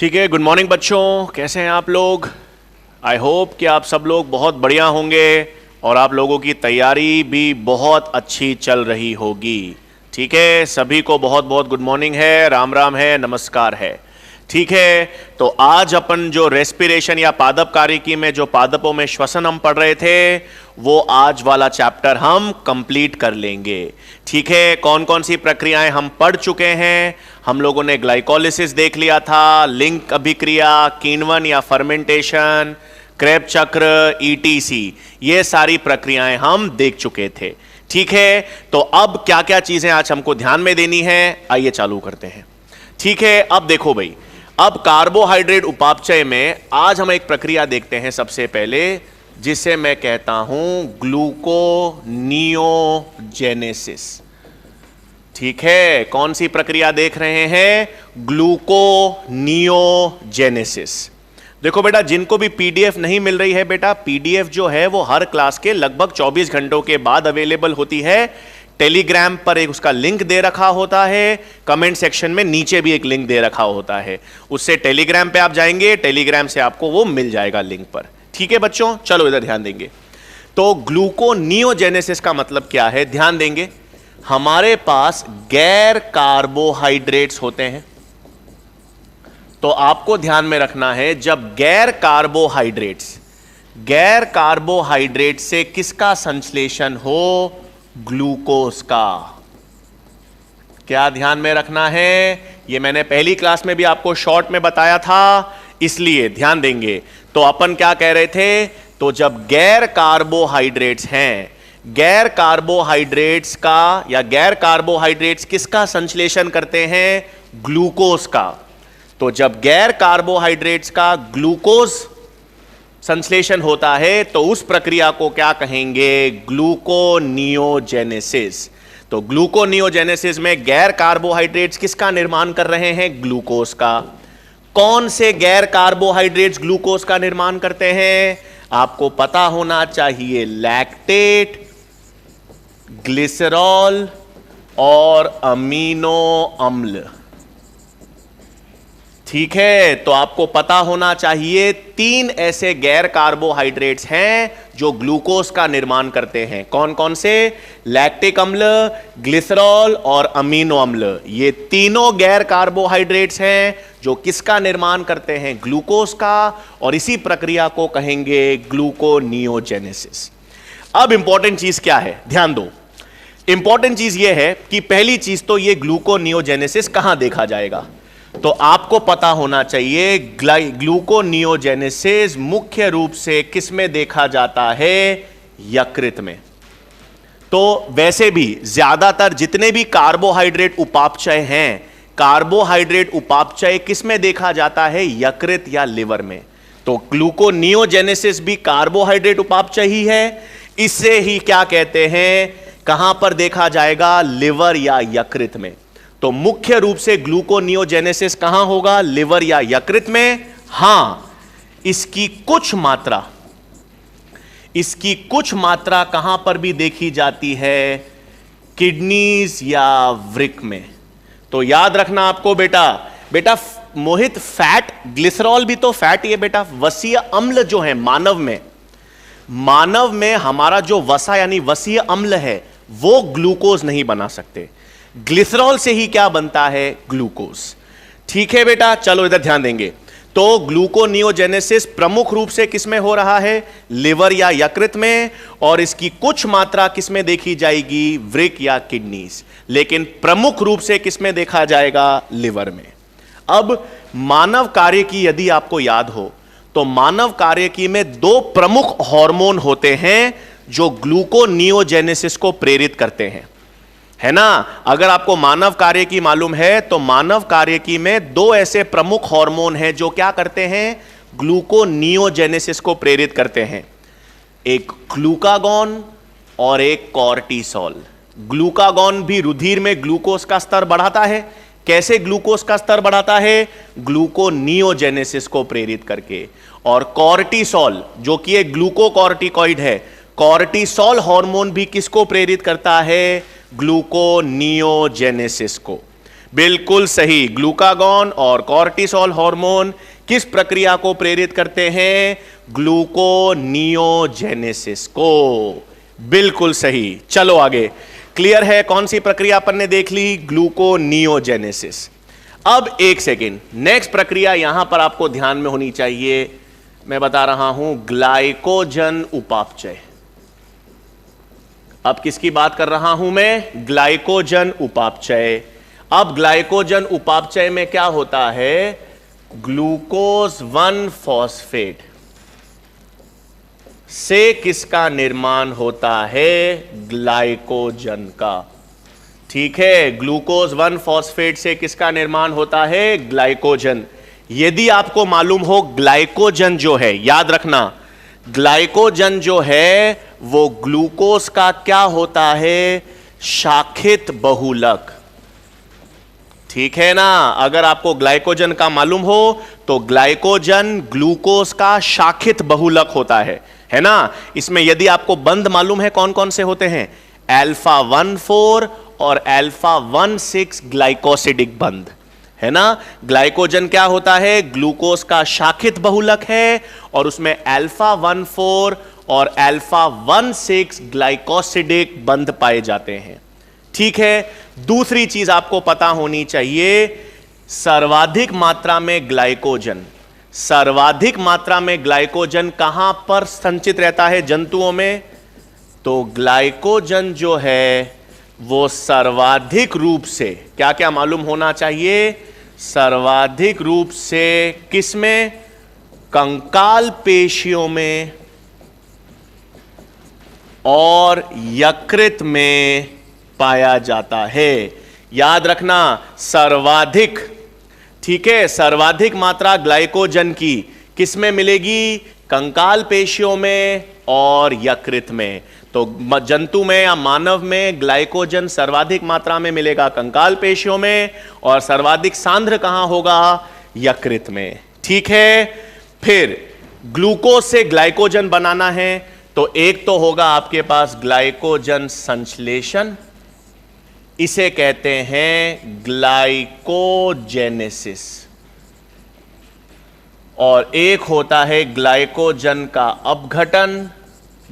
ठीक है। Good morning बच्चों, कैसे हैं आप लोग? आई होप कि आप सब लोग बहुत बढ़िया होंगे और आप लोगों की तैयारी भी बहुत अच्छी चल रही होगी। ठीक है, सभी को बहुत बहुत गुड मॉर्निंग है, राम राम है, नमस्कार है। ठीक है, तो आज अपन जो रेस्पिरेशन या पादप कार्यकी में जो पादपों में श्वसन हम पढ़ रहे थे, वो आज वाला चैप्टर हम कंप्लीट कर लेंगे। ठीक है, कौन कौन सी प्रक्रियाएं हम पढ़ चुके हैं? हम लोगों ने ग्लाइकोलिसिस देख लिया था, लिंक अभिक्रिया, किण्वन या फर्मेंटेशन, क्रेब चक्र, ईटीसी, ये सारी प्रक्रियाएं हम देख चुके थे। ठीक है, तो अब क्या क्या चीजें आज हमको ध्यान में देनी है, आइए चालू करते हैं। ठीक है, अब देखो भाई, अब कार्बोहाइड्रेट उपापचय में आज हम एक प्रक्रिया देखते हैं सबसे पहले, जिसे मैं कहता हूं ग्लूकोनियोजेनेसिस। ठीक है, कौन सी प्रक्रिया देख रहे हैं? ग्लूकोनियोजेनेसिस। देखो बेटा, जिनको भी पीडीएफ नहीं मिल रही है बेटा, पीडीएफ जो है वो हर क्लास के लगभग 24 घंटों के बाद अवेलेबल होती है। टेलीग्राम पर एक उसका लिंक दे रखा होता है, कमेंट सेक्शन में नीचे भी एक लिंक दे रखा होता है, उससे टेलीग्राम पे आप जाएंगे, टेलीग्राम से आपको वो मिल जाएगा लिंक पर। ठीक है बच्चों, चलो इधर ध्यान देंगे। तो ग्लूकोनियोजेनेसिस का मतलब क्या है, ध्यान देंगे। हमारे पास गैर कार्बोहाइड्रेट्स होते हैं, तो आपको ध्यान में रखना है, जब गैर कार्बोहाइड्रेट से किसका संश्लेषण हो? ग्लूकोज का। क्या ध्यान में रखना है? ये मैंने पहली क्लास में भी आपको शॉर्ट में बताया था, इसलिए ध्यान देंगे। तो अपन क्या कह रहे थे? तो जब गैर कार्बोहाइड्रेट्स हैं, गैर कार्बोहाइड्रेट्स का या गैर कार्बोहाइड्रेट्स किसका संश्लेषण करते हैं? ग्लूकोज का। तो जब गैर कार्बोहाइड्रेट्स का ग्लूकोज संश्लेषण होता है तो उस प्रक्रिया को क्या कहेंगे? ग्लूकोनियोजेनेसिस। तो ग्लूकोनियोजेनेसिस में गैर कार्बोहाइड्रेट्स किसका निर्माण कर रहे हैं? ग्लूकोज का। कौन से गैर कार्बोहाइड्रेट्स ग्लूकोज का निर्माण करते हैं? आपको पता होना चाहिए, लैक्टेट, ग्लिसरॉल और अमीनो अम्ल। ठीक है, तो आपको पता होना चाहिए 3 ऐसे गैर कार्बोहाइड्रेट्स हैं जो ग्लूकोज का निर्माण करते हैं। कौन कौन से? लैक्टिक अम्ल, ग्लिसरॉल और अमीनो अम्ल। ये तीनों गैर कार्बोहाइड्रेट्स हैं जो किसका निर्माण करते हैं? ग्लूकोज का, और इसी प्रक्रिया को कहेंगे ग्लूकोनियोजेनेसिस। अब इंपॉर्टेंट चीज क्या है, ध्यान दो। इंपॉर्टेंट चीज यह है कि पहली चीज तो ये ग्लूकोनियोजेनेसिस कहां देखा जाएगा? तो आपको पता होना चाहिए, ग्लूकोनियोजेनेसिस मुख्य रूप से किस में देखा जाता है? यकृत में। तो वैसे भी ज्यादातर जितने भी कार्बोहाइड्रेट उपापचय हैं, कार्बोहाइड्रेट उपापचय किस में देखा जाता है? यकृत या लिवर में। तो ग्लूकोनियोजेनेसिस भी कार्बोहाइड्रेट उपापचय ही है। इससे ही क्या कहते हैं, कहां पर देखा जाएगा? लिवर या यकृत में। तो मुख्य रूप से ग्लूकोनियोजेनेसिस कहां होगा? लिवर या यकृत में। हां, इसकी कुछ मात्रा कहां पर भी देखी जाती है? किडनीज या वृक्क में। तो याद रखना आपको बेटा मोहित, फैट, ग्लिसरॉल भी तो फैट ही है बेटा। वसीय अम्ल जो है मानव में हमारा जो वसा यानी वसीय अम्ल है, वो ग्लूकोज नहीं बना सकते। ग्लिसरॉल से ही क्या बनता है? ग्लूकोज। ठीक है बेटा, चलो इधर ध्यान देंगे। तो ग्लूकोनियोजेनेसिस प्रमुख रूप से किसमें हो रहा है? लिवर या यकृत में, और इसकी कुछ मात्रा किसमें देखी जाएगी? वृक्क या किडनीज। लेकिन प्रमुख रूप से किसमें देखा जाएगा? लिवर में। अब मानव कार्यकी यदि आपको याद हो, तो मानव कार्यकी में 2 प्रमुख हार्मोन होते हैं जो ग्लूकोनियोजेनेसिस को प्रेरित करते हैं, है ना? अगर आपको मानव कार्यकी मालूम है, तो मानव कार्यकी में 2 ऐसे प्रमुख हार्मोन हैं जो क्या करते हैं? ग्लूकोनियोजेनेसिस को प्रेरित करते हैं। एक ग्लूकागॉन और एक कॉर्टिसोल। ग्लूकागॉन भी रुधिर में ग्लूकोज का स्तर बढ़ाता है। कैसे ग्लूकोज का स्तर बढ़ाता है? ग्लूकोनियोजेनेसिस को प्रेरित करके। और कॉर्टिसोल जो कि एक ग्लूकोकॉर्टिकॉइड है, कॉर्टिसोल हार्मोन भी किसको प्रेरित करता है? ग्लूकोनियोजेनेसिस को। बिल्कुल सही। ग्लूकागॉन और कॉर्टिसोल हार्मोन किस प्रक्रिया को प्रेरित करते हैं? ग्लूकोनियोजेनेसिस को। बिल्कुल सही। चलो आगे। क्लियर है कौन सी प्रक्रिया अपन ने देख ली? ग्लूकोनियोजेनेसिस। अब एक सेकेंड, नेक्स्ट प्रक्रिया यहां पर आपको ध्यान में होनी चाहिए, मैं बता रहा हूं, ग्लाइकोजन उपापचय। अब किसकी बात कर रहा हूं मैं? ग्लाइकोजन उपापचय। अब ग्लाइकोजन उपापचय में क्या होता है? ग्लूकोज 1 फॉस्फेट से किसका निर्माण होता है? ग्लाइकोजन का। ठीक है, ग्लूकोज 1 फॉस्फेट से किसका निर्माण होता है? ग्लाइकोजन। यदि आपको मालूम हो ग्लाइकोजन जो है, याद रखना, ग्लाइकोजन जो है वो ग्लूकोज का क्या होता है? शाखित बहुलक। ठीक है ना? अगर आपको ग्लाइकोजन का मालूम हो तो ग्लाइकोजन ग्लूकोज का शाखित बहुलक होता है ना? इसमें यदि आपको बंध मालूम है कौन कौन से होते हैं? अल्फा 1,4 और अल्फा 1,6 ग्लाइकोसिडिक बंध, है ना? ग्लाइकोजन क्या होता है? ग्लूकोज का शाखित बहुलक है और उसमें अल्फा 1,4 और अल्फा 1,6 ग्लाइकोसिडिक बंध पाए जाते हैं। ठीक है, दूसरी चीज आपको पता होनी चाहिए, सर्वाधिक मात्रा में ग्लाइकोजन, सर्वाधिक मात्रा में ग्लाइकोजन कहां पर संचित रहता है जंतुओं में? तो ग्लाइकोजन जो है वो सर्वाधिक रूप से, क्या क्या मालूम होना चाहिए? सर्वाधिक रूप से किस में? कंकाल पेशियों में और यकृत में पाया जाता है। याद रखना, सर्वाधिक, ठीक है, सर्वाधिक मात्रा ग्लाइकोजन की किस में मिलेगी? कंकाल पेशियों में और यकृत में। तो जंतु में या मानव में ग्लाइकोजन सर्वाधिक मात्रा में मिलेगा कंकाल पेशियों में और सर्वाधिक सांद्र कहां होगा? यकृत में। ठीक है, फिर ग्लूकोज से ग्लाइकोजन बनाना है तो एक तो होगा आपके पास ग्लाइकोजन संश्लेषण, इसे कहते हैं ग्लाइकोजेनेसिस, और एक होता है ग्लाइकोजन का अपघटन,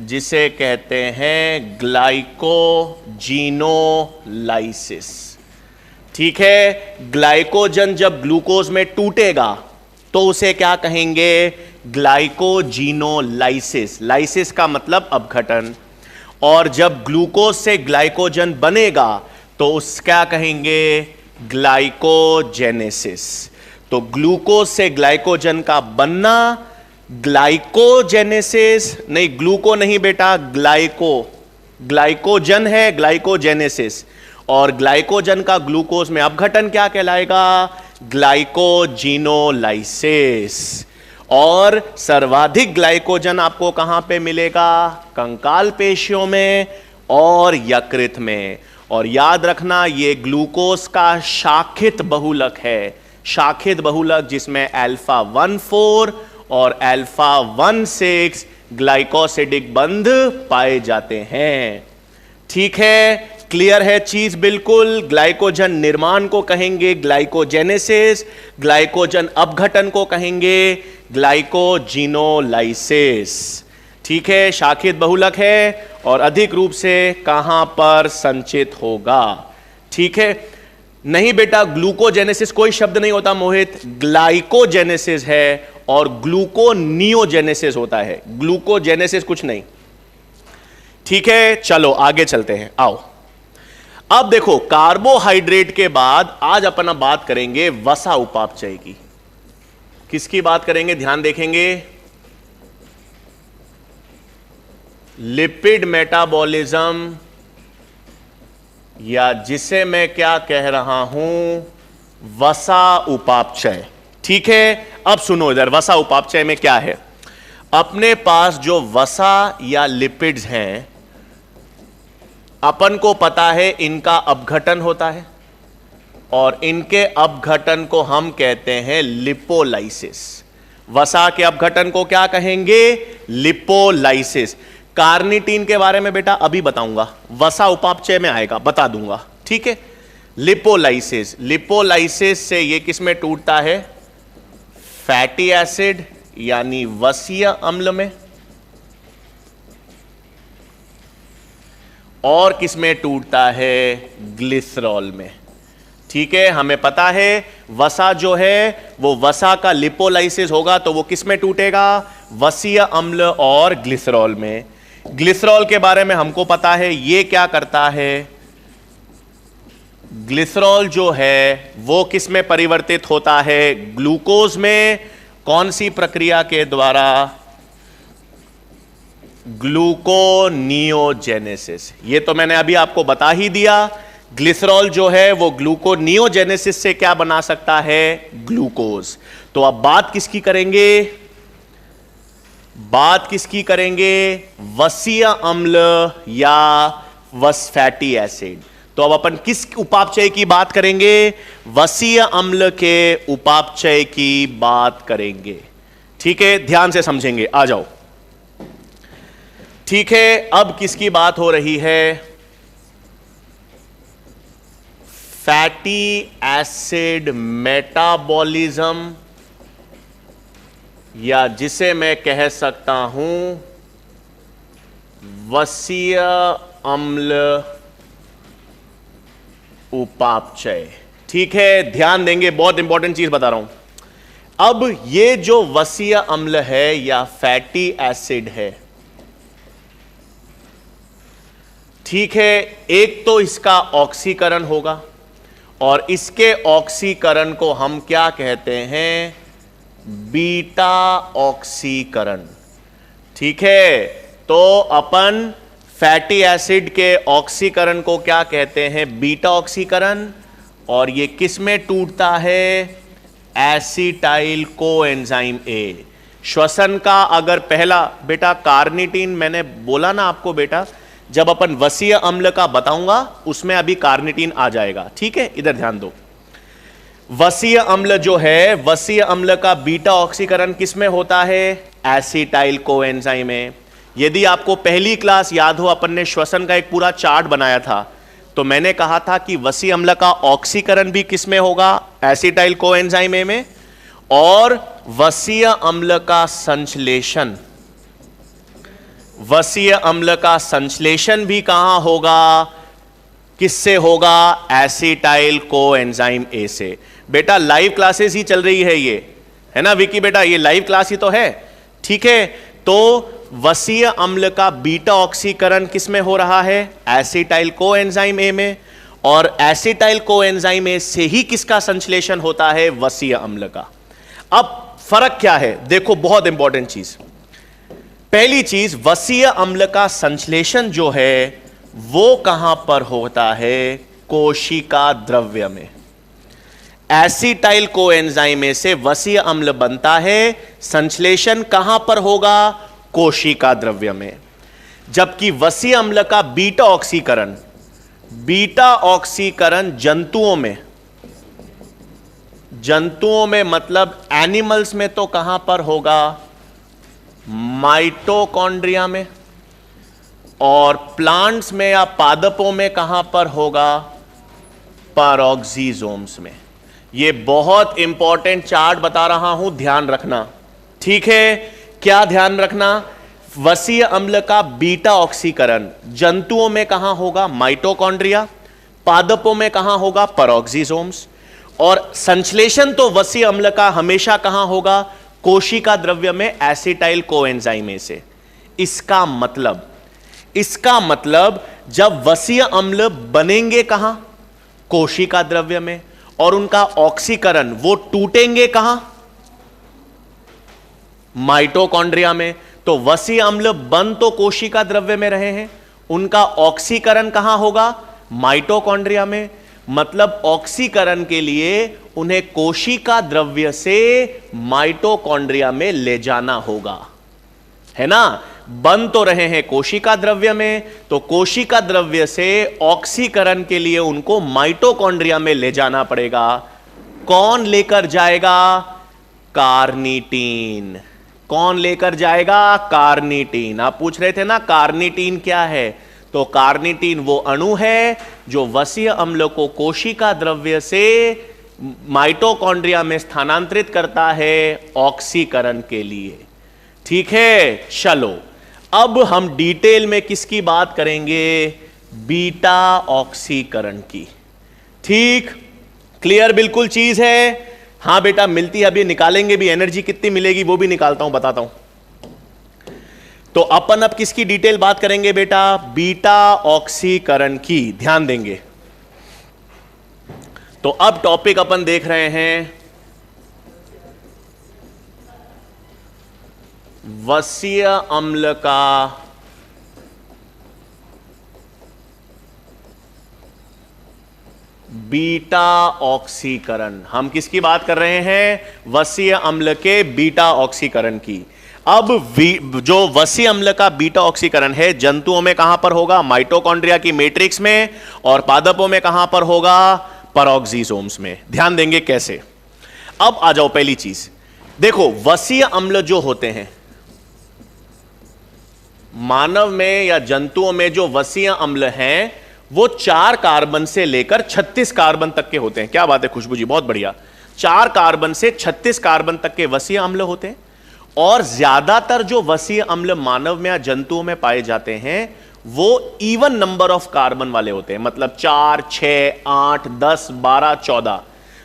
जिसे कहते हैं ग्लाइकोजीनोलाइसिस। ठीक है, ग्लाइकोजन जब ग्लूकोज में टूटेगा तो उसे क्या कहेंगे? ग्लाइकोजीनोलाइसिस। लाइसिस का मतलब अपघटन। और जब ग्लूकोज से ग्लाइकोजन बनेगा तो उस क्या कहेंगे? ग्लाइकोजेनेसिस। तो ग्लूकोज से ग्लाइकोजन का बनना ग्लाइकोजेनेसिस, नहीं ग्लूको नहीं बेटा, ग्लाइको, ग्लाइकोजन है ग्लाइकोजेनेसिस, और ग्लाइकोजन का ग्लूकोज में अपघटन क्या कहलाएगा? ग्लाइकोजीनोलाइसिस। और सर्वाधिक ग्लाइकोजन आपको कहां पे मिलेगा? कंकाल पेशियों में और यकृत में। और याद रखना, ये ग्लूकोज का शाखित बहुलक है, शाखित बहुलक जिसमें अल्फा 1,4 और अल्फा 1,6 ग्लाइकोसिडिक बंध पाए जाते हैं। ठीक है, क्लियर है चीज बिल्कुल? ग्लाइकोजन निर्माण को कहेंगे ग्लाइकोजेनेसिस, ग्लाइकोजन अपघटन को कहेंगे ग्लाइकोजीनोलाइसिस। ठीक है, शाखित बहुलक है और अधिक रूप से कहां पर संचित होगा? ठीक है, नहीं बेटा, ग्लूकोजेनेसिस कोई शब्द नहीं होता मोहित, ग्लाइकोजेनेसिस है और ग्लूकोनियोजेनेसिस होता है, ग्लूकोजेनेसिस कुछ नहीं। ठीक है, चलो आगे चलते हैं, आओ। अब देखो, कार्बोहाइड्रेट के बाद आज अपन बात करेंगे वसा उपापचय की। किसकी बात करेंगे? ध्यान देखेंगे, लिपिड मेटाबॉलिज्म, या जिसे मैं क्या कह रहा हूं? वसा उपापचय। ठीक है, अब सुनो इधर, वसा उपापचय में क्या है? अपने पास जो वसा या लिपिड्स हैं, अपन को पता है इनका अपघटन होता है और इनके अपघटन को हम कहते हैं लिपोलाइसिस। वसा के अपघटन को क्या कहेंगे? लिपोलाइसिस। कार्निटीन के बारे में बेटा अभी बताऊंगा, वसा उपापचय में आएगा, बता दूंगा। ठीक है, लिपोलाइसिस, लिपोलाइसिस से ये किस में टूटता है? फैटी एसिड यानी वसीय अम्ल में। और किस में टूटता है? ग्लिसरॉल में। ठीक है, हमें पता है वसा जो है वो वसा का लिपोलाइसिस होगा तो वो किस में टूटेगा? वसीय अम्ल और ग्लिसरॉल में। ग्लिसरॉल के बारे में हमको पता है, ये क्या करता है? ग्लिसरॉल जो है वो किस में परिवर्तित होता है? ग्लूकोज में। कौन सी प्रक्रिया के द्वारा? ग्लूकोनियोजेनेसिस। ये तो मैंने अभी आपको बता ही दिया। ग्लिसरॉल जो है वो ग्लूकोनियोजेनेसिस से क्या बना सकता है? ग्लूकोज। तो अब बात किसकी करेंगे? बात किसकी करेंगे? वसीय अम्ल या फैटी एसिड। तो अब अपन किस उपापचय की बात करेंगे? वसीय अम्ल के उपापचय की बात करेंगे। ठीक है, ध्यान से समझेंगे, आ जाओ। ठीक है, अब किसकी बात हो रही है? फैटी एसिड मेटाबॉलिज्म, या जिसे मैं कह सकता हूं वसीय अम्ल उपापचय। ठीक है, ध्यान देंगे, बहुत इंपॉर्टेंट चीज बता रहा हूं। अब ये जो वसीय अम्ल है या फैटी एसिड है, ठीक है, एक तो इसका ऑक्सीकरण होगा और इसके ऑक्सीकरण को हम क्या कहते हैं? बीटा ऑक्सीकरण। ठीक है, तो अपन फैटी एसिड के ऑक्सीकरण को क्या कहते हैं? बीटा ऑक्सीकरण। और ये किस में टूटता है? Acetyl coenzyme A. श्वसन का अगर पहला बेटा कार्निटीन, मैंने बोला ना आपको बेटा, जब अपन वसीय अम्ल का बताऊंगा उसमें अभी कार्निटीन आ जाएगा। ठीक है, इधर ध्यान दो। वसीय अम्ल जो है, वसीय अम्ल का बीटा ऑक्सीकरण किसमें होता है? एसिटाइल कोएंजाइम में। यदि आपको पहली क्लास याद हो, अपन ने श्वसन का एक पूरा चार्ट बनाया था, तो मैंने कहा था कि वसीय अम्ल का ऑक्सीकरण भी किसमें होगा? एसिटाइल कोएंजाइम में। और वसीय अम्ल का संश्लेषण, वसीय अम्ल का संश्लेषण भी कहां होगा? किससे होगा? एसिटाइल कोएंजाइम ए से। बेटा लाइव क्लासेस ही चल रही है ये, है ना विकी बेटा? ये लाइव क्लास ही तो है। ठीक है, तो वसीय अम्ल का बीटा ऑक्सीकरण किसमें हो रहा है? एसिटाइल कोएंजाइम ए में। और एसिटाइल कोएंजाइम ए से ही किसका संश्लेषण होता है? वसीय अम्ल का। अब फर्क क्या है? देखो, बहुत इंपॉर्टेंट चीज। पहली चीज, वसीय अम्ल का संश्लेषण जो है वो कहां पर होता है? कोशिका द्रव्य में। एसिटाइल कोएंजाइम से वसीय अम्ल बनता है, संश्लेषण कहां पर होगा? कोशिका द्रव्य में। जबकि वसीय अम्ल का बीटा ऑक्सीकरण, बीटा ऑक्सीकरण जंतुओं में, जंतुओं में मतलब एनिमल्स में तो कहां पर होगा? माइटोकॉन्ड्रिया में। और प्लांट्स में या पादपों में कहां पर होगा? पैरोक्सिसोम्स में। ये बहुत इंपॉर्टेंट चार्ट बता रहा हूं, ध्यान रखना। ठीक है, क्या ध्यान रखना? वसीय अम्ल का बीटा ऑक्सीकरण जंतुओं में कहां होगा? माइटोकॉन्ड्रिया। पादपों में कहां होगा? पैरोक्सिसोम्स। और संश्लेषण तो वसीय अम्ल का हमेशा कहां होगा? कोशिका द्रव्य में, एसिटाइल कोएंजाइम से। इसका मतलब जब वसीय अम्ल बनेंगे कहां? कोशिका द्रव्य में। और उनका ऑक्सीकरण वो टूटेंगे कहां? माइटोकॉन्ड्रिया में। तो वसीय अम्ल बन तो कोशिका द्रव्य में रहे हैं, उनका ऑक्सीकरण कहां होगा? माइटोकॉन्ड्रिया में। मतलब ऑक्सीकरण के लिए उन्हें कोशिका द्रव्य से माइटोकॉन्ड्रिया में ले जाना होगा, है ना? बन तो रहे हैं कोशिका द्रव्य में, तो कोशिका द्रव्य से ऑक्सीकरण के लिए उनको माइटोकॉन्ड्रिया में ले जाना पड़ेगा। कौन लेकर जाएगा? कार्निटीन। कौन लेकर जाएगा? कार्निटीन। आप पूछ रहे थे ना कार्निटीन क्या है, तो कार्निटीन वो अणु है जो वसीय अम्ल को कोशिका द्रव्य से माइटोकॉन्ड्रिया में स्थानांतरित करता है ऑक्सीकरण के लिए। ठीक है, चलो अब हम डिटेल में किसकी बात करेंगे? बीटा ऑक्सीकरण की। ठीक, क्लियर बिल्कुल चीज है। हां बेटा, मिलती है, अभी निकालेंगे भी, एनर्जी कितनी मिलेगी वो भी निकालता हूं, बताता हूं। तो अपन अब किसकी डिटेल बात करेंगे बेटा? बीटा ऑक्सीकरण की, ध्यान देंगे। तो अब टॉपिक अपन देख रहे हैं वसीय अम्ल का बीटा ऑक्सीकरण। हम किसकी बात कर रहे हैं? वसीय अम्ल के बीटा ऑक्सीकरण की। अब जो वसीय अम्ल का बीटा ऑक्सीकरण है, जंतुओं में कहां पर होगा? माइटोकॉन्ड्रिया की मैट्रिक्स में। और पादपों में कहां पर होगा? पेरोक्सिसोम्स में। ध्यान देंगे कैसे। अब आ जाओ, पहली चीज देखो, वसीय अम्ल जो होते हैं मानव में या जंतुओं में, जो वसीय अम्ल हैं वो 4 कार्बन से लेकर 36 कार्बन तक के होते हैं। क्या बात है खुशबू जी, बहुत बढ़िया। 4 कार्बन से 36 कार्बन तक के वसीय अम्ल होते हैं। और ज्यादातर जो वसीय अम्ल मानव में या जंतुओं में पाए जाते हैं वो इवन नंबर ऑफ कार्बन वाले होते हैं। मतलब 4, 6, 8, 10, 12, 14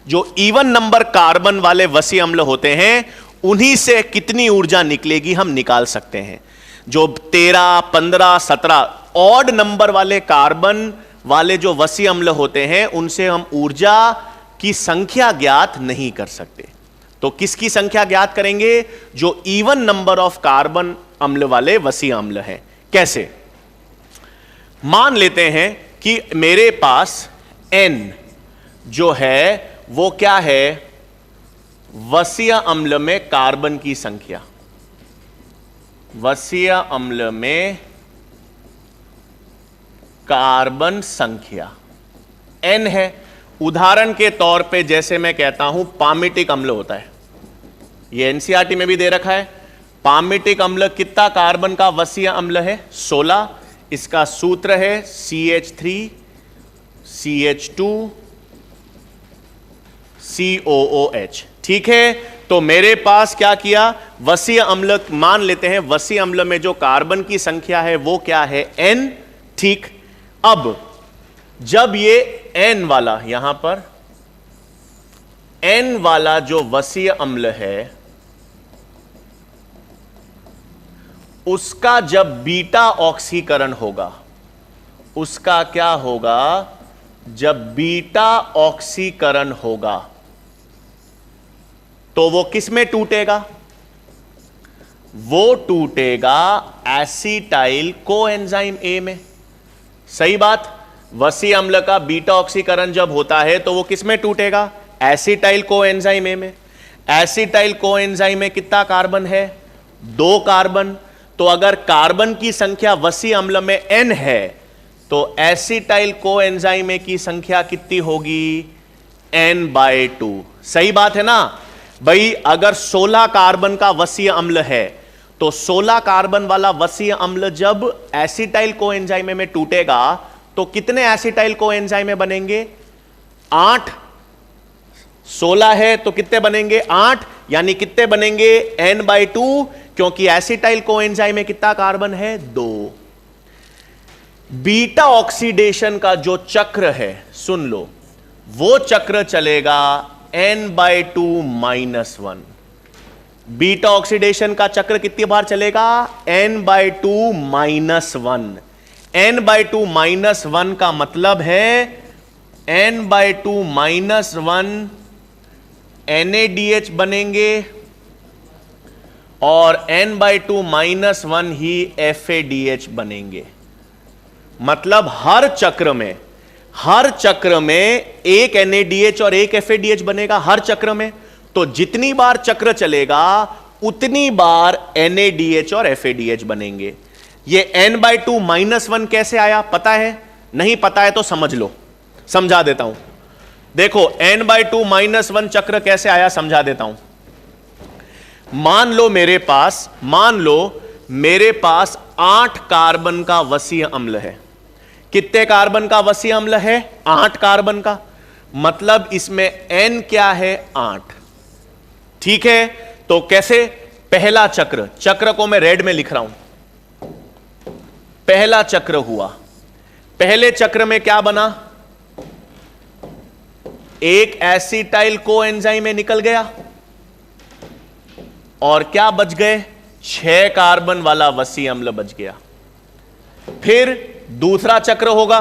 जो इवन नंबर कार्बन वाले वसीय अम्ल होते हैं, उन्हीं से कितनी ऊर्जा निकलेगी हम निकाल सकते हैं। जो 13, 15, 17 ऑड नंबर वाले कार्बन वाले जो वसीय अम्ल होते हैं, उनसे हम ऊर्जा की संख्या ज्ञात नहीं कर सकते। तो किसकी संख्या ज्ञात करेंगे? जो इवन नंबर ऑफ कार्बन अम्ल वाले वसीय अम्ल हैं। कैसे? मान लेते हैं कि मेरे पास N जो है वो क्या है? वसीय अम्ल में कार्बन की संख्या। वसीय अम्ल में कार्बन संख्या N है। उदाहरण के तौर पे जैसे मैं कहता हूं पामिटिक अम्ल होता है, ये एनसीईआरटी में भी दे रखा है। पामिटिक अम्ल कितना कार्बन का वसीय अम्ल है? 16। इसका सूत्र है CH3 CH2 COOH। ठीक है, तो मेरे पास क्या किया? वसीय अम्ल मान लेते हैं। वसीय अम्ल में जो कार्बन की संख्या है वो क्या है? N। ठीक, अब जब ये N वाला, यहां पर N वाला जो वसीय अम्ल है उसका जब बीटा ऑक्सीकरण होगा, उसका क्या होगा? जब बीटा ऑक्सीकरण होगा तो वो किस में टूटेगा? वो टूटेगा एसिटाइल कोएंजाइम A में। सही बात। वसीय अम्ल का बीटा ऑक्सीकरण जब होता है तो वो किस में टूटेगा? एसिटाइल कोएंजाइम A में। एसिटाइल कोएंजाइम में कितना कार्बन है? 2 कार्बन। तो अगर कार्बन की संख्या वसीय अम्ल में N है तो एसिटाइल कोएंजाइम A की संख्या कितनी होगी? N/2। सही बात है ना भाई। अगर 16 कार्बन का वसीय अम्ल है तो 16 कार्बन वाला वसीय अम्ल जब एसिटाइल कोएंजाइम में टूटेगा तो कितने एसिटाइल कोएंजाइम बनेंगे? 8। 16 है तो कितने बनेंगे? 8। यानी कितने बनेंगे? N/2, क्योंकि एसिटाइल कोएंजाइम में कितना कार्बन है? 2। बीटा ऑक्सीडेशन का जो चक्र है, सुन लो, वो चक्र चलेगा N/2 -1। बीटा ऑक्सीडेशन का चक्र कितनी बार चलेगा? N/2 -1। N/2 -1 का मतलब है N/2 -1 NADH बनेंगे और N/2 -1 ही FADH बनेंगे। मतलब हर चक्र में एक NADH और एक FADH बनेगा हर चक्र में। तो जितनी बार चक्र चलेगा उतनी बार NADH और FADH बनेंगे। ये N/2 -1 कैसे आया पता है? नहीं पता है तो समझ लो, समझा देता हूं। देखो N/2 -1 चक्र कैसे आया समझा देता हूं। मान लो मेरे पास 8 कार्बन का वसीय अम्ल है। कितने कार्बन का वसीय अम्ल है? 8 कार्बन का। मतलब इसमें N क्या है? 8। ठीक है, तो कैसे? पहला चक्र, चक्र को मैं रेड में लिख रहा हूं। पहला चक्र हुआ, पहले चक्र में क्या बना? एक एसिटाइल कोएंजाइम में निकल गया और क्या बच गए? 6 कार्बन वाला वसीय अम्ल बच गया। फिर दूसरा चक्र होगा,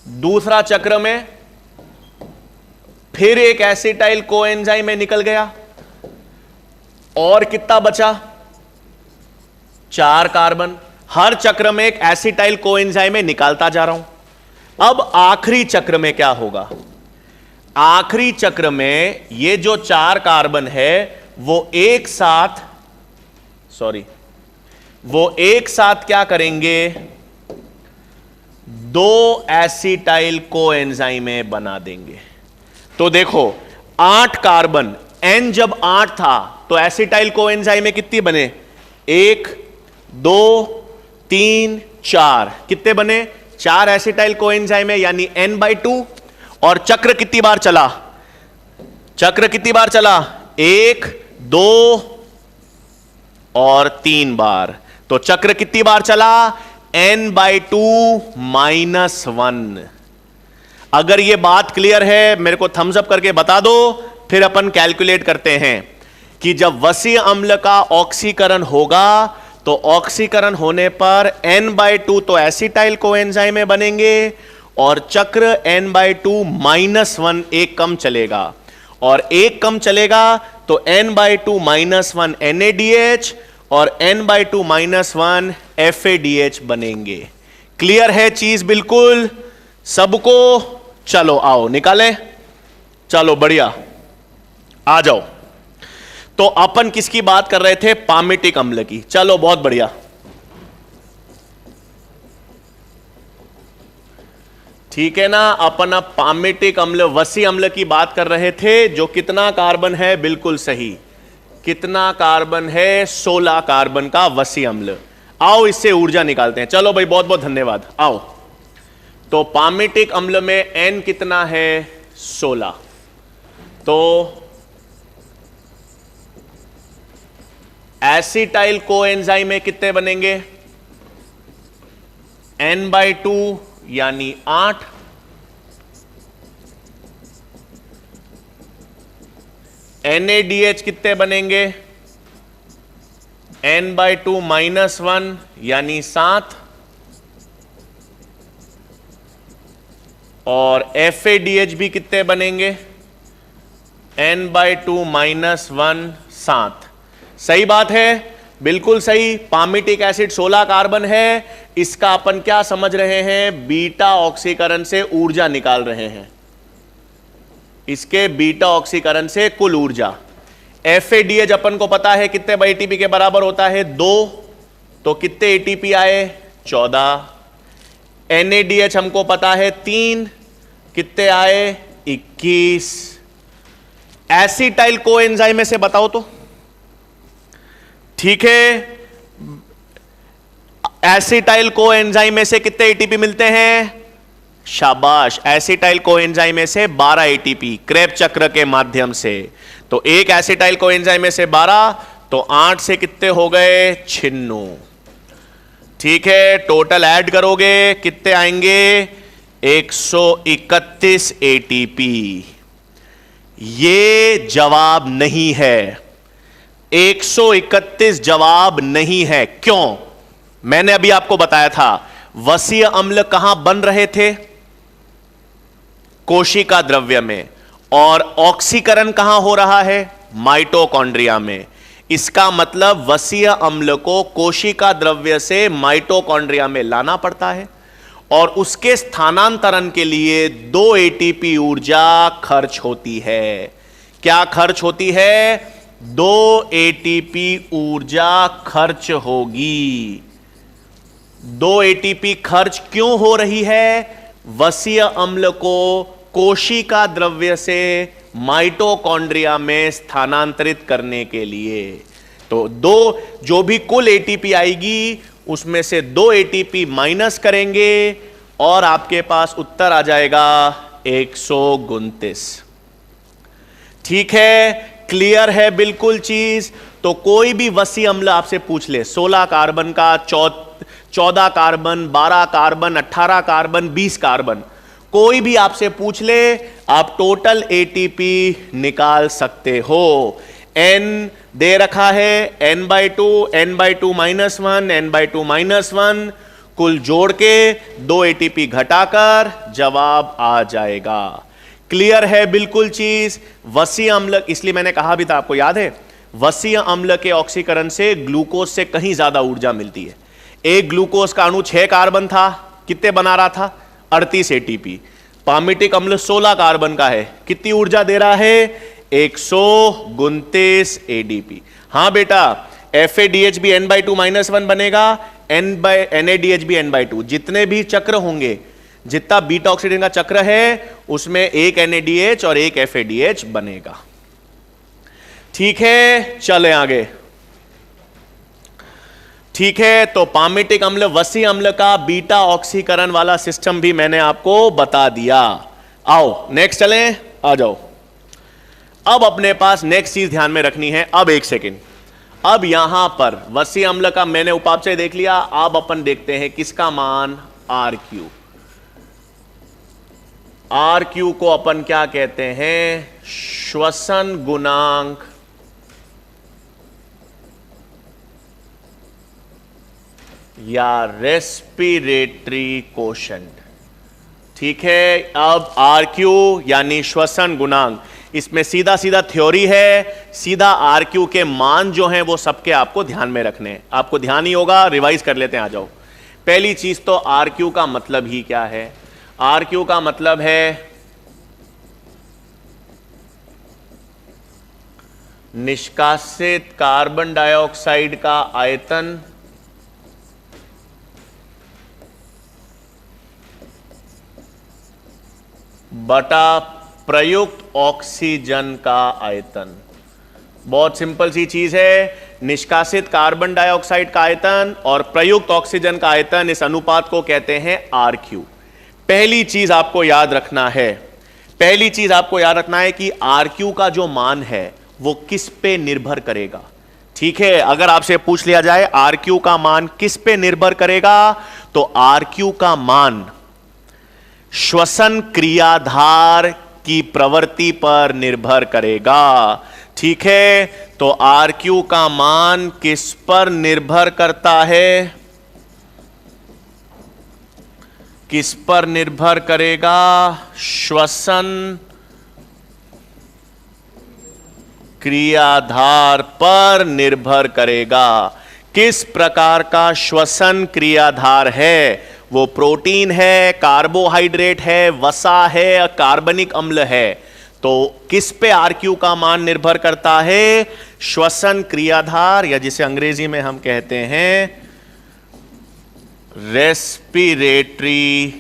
दूसरा चक्र में फिर एक एसिटाइल कोएंजाइम में निकल गया और कितना बचा? 4 कार्बन। हर चक्र में एक एसिटाइल कोएंजाइम में निकालता जा रहा हूं। अब आखिरी चक्र में क्या होगा? आखिरी चक्र में ये जो 4 कार्बन है वो एक साथ क्या करेंगे? 2 एसिटाइल कोएंजाइम बना देंगे। तो देखो 8 कार्बन, N जब 8 था तो एसिटाइल कोएंजाइम में कितनी बने? 1 2 3 4। कितने बने? 4 एसिटाइल कोएंजाइम है, यानी N/2। और चक्र कितनी बार चला? चक्र कितनी बार चला? 1 2 और 3 बार। तो चक्र कितनी बार चला? N/2 -1। अगर यह बात क्लियर है मेरे को थम्स अप करके बता दो, फिर अपन कैलकुलेट करते हैं कि जब वसीय अम्ल का ऑक्सीकरण होगा तो ऑक्सीकरण होने पर N/2 तो एसिटाइल कोएंजाइम में बनेंगे और चक्र N/2 -1 एक कम चलेगा, और एक कम चलेगा तो N/2 -1 NADH और N/2 -1 FADH बनेंगे। क्लियर है चीज बिल्कुल सबको? चलो आओ निकालें। चलो बढ़िया, आ जाओ। तो अपन किसकी बात कर रहे थे? पामिटिक अम्ल की। चलो बहुत बढ़िया। ठीक है ना, अपन अब पामिटिक अम्ल, वसीय अम्ल की बात कर रहे थे। जो कितना कार्बन है? बिल्कुल सही। कितना कार्बन है? 16 कार्बन का वसीय अम्ल। आओ इससे ऊर्जा निकालते हैं। चलो भाई, बहुत बहुत धन्यवाद। आओ, तो पामिटिक अम्ल में N कितना है? 16। तो एसिटाइल कोएंजाइम में कितने बनेंगे? N/2 यानी 8। NADH कितने बनेंगे? N/2 -1 यानी 7। और FADH भी कितने बनेंगे? N/2 -1 7। सही बात है, बिल्कुल सही। पामिटिक एसिड 16 कार्बन है। इसका अपन क्या समझ रहे हैं? बीटा ऑक्सीकरण से ऊर्जा निकाल रहे हैं। इसके बीटा ऑक्सीकरण से कुल ऊर्जा। FADH अपन को पता है कितने ATP के बराबर होता है? 2। तो कितने ATP आए? 14। NADH हमको पता है 3। कितने आए? 21। एसिटाइल कोएंजाइम में से बताओ तो। ठीक है, एसिटाइल कोएंजाइम में से कितने ATP मिलते हैं? शाबाश, एसिटाइल कोएंजाइम में से 12 ATP क्रेब चक्र के माध्यम से। तो एक एसिटाइल कोएंजाइम में से 12, तो 8 से कितने हो गए? 96। ठीक है, टोटल ऐड करोगे कितने आएंगे? 131 ATP। ये जवाब नहीं है। 131 जवाब नहीं है। क्यों? मैंने अभी आपको बताया था वसीय अम्ल कहां बन रहे थे? कोशिका द्रव्य में। और ऑक्सीकरण कहां हो रहा है? माइटोकॉन्ड्रिया में। इसका मतलब वसीय अम्ल को कोशिका द्रव्य से माइटोकॉन्ड्रिया में लाना पड़ता है और उसके स्थानांतरण के लिए 2 ATP ऊर्जा खर्च होती है। क्या खर्च होती है? 2 ATP ऊर्जा खर्च होगी। 2 ATP खर्च क्यों हो रही है? वसीय अम्ल को कोशिका द्रव्य से माइटोकॉन्ड्रिया में स्थानांतरित करने के लिए। तो जो भी कुल ATP आएगी उसमें से 2 एटीपी माइनस करेंगे और आपके पास उत्तर आ जाएगा 129। ठीक है, क्लियर है बिल्कुल चीज। तो कोई भी वसी अम्ल आपसे पूछ ले, 16 कार्बन का, 14 कार्बन, 12 कार्बन, 18 कार्बन, 20 कार्बन, कोई भी आपसे पूछ ले, आप टोटल एटीपी निकाल सकते हो। n दे रखा है n/2, n/2 -1, n/2 -1, कुल जोड़ के 2 एटीपी घटाकर जवाब आ जाएगा। क्लियर है बिल्कुल चीज। वसीय अम्ल, इसलिए मैंने कहा भी था, आपको याद है, वसीय अम्ल के ऑक्सीकरण से ग्लूकोज से कहीं ज्यादा ऊर्जा मिलती है। एक ग्लूकोज का अणु 6 कार्बन था, कितने बना रहा था? 38 एटीपी। पामिटिक अम्ल 16 कार्बन का है, कितनी ऊर्जा दे रहा है? 129 एडीपी। हां बेटा, FADH भी n/2 -1 बनेगा, NADH भी n/2। जितने भी चक्र होंगे, जितना बीटा ऑक्सीडेशन का चक्र है, उसमें एक NADH और एक FADH बनेगा। ठीक है, चले आगे। ठीक है, तो पामिटिक अम्ल, वसीय अम्ल का बीटा ऑक्सीकरण वाला सिस्टम भी मैंने आपको बता दिया। आओ नेक्स्ट चलें, आ जाओ। अब अपने पास नेक्स्ट चीज ध्यान में रखनी है। अब एक सेकेंड, अब यहां पर वसीय अम्ल का मैंने उपापचय देख लिया। अब अपन देखते हैं किसका मान? RQ। RQ को अपन क्या कहते हैं? श्वसन गुणांक या रेस्पिरेटरी कोशेंट। ठीक है, अब RQ यानी श्वसन गुणांक, इसमें सीधा सीधा थ्योरी है, सीधा RQ के मान जो हैं वो सबके आपको ध्यान में रखने हैं। आपको ध्यान ही होगा, रिवाइज कर लेते हैं, आ जाओ। पहली चीज तो RQ का मतलब ही क्या है? RQ का मतलब है निष्कासित कार्बन डाइऑक्साइड का आयतन बटा प्रयुक्त ऑक्सीजन का आयतन। बहुत सिंपल सी चीज है, निष्कासित कार्बन डाइऑक्साइड का आयतन और प्रयुक्त ऑक्सीजन का आयतन, इस अनुपात को कहते हैं RQ। पहली चीज आपको याद रखना है, पहली चीज आपको याद रखना है कि RQ का जो मान है वो किस पे निर्भर करेगा। ठीक है, अगर आपसे पूछ लिया जाए RQ का मान किस पे निर्भर करेगा, तो RQ का मान श्वसन क्रियाधार की प्रवृत्ति पर निर्भर करेगा। ठीक है, तो RQ का मान किस पर निर्भर करता है? किस पर निर्भर करेगा? श्वसन क्रियाधार पर निर्भर करेगा। किस प्रकार का श्वसन क्रियाधार है? वो प्रोटीन है, कार्बोहाइड्रेट है, वसा है, कार्बनिक अम्ल है। तो किस पे RQ का मान निर्भर करता है? श्वसन क्रियाधार, या जिसे अंग्रेजी में हम कहते हैं रेस्पिरेटरी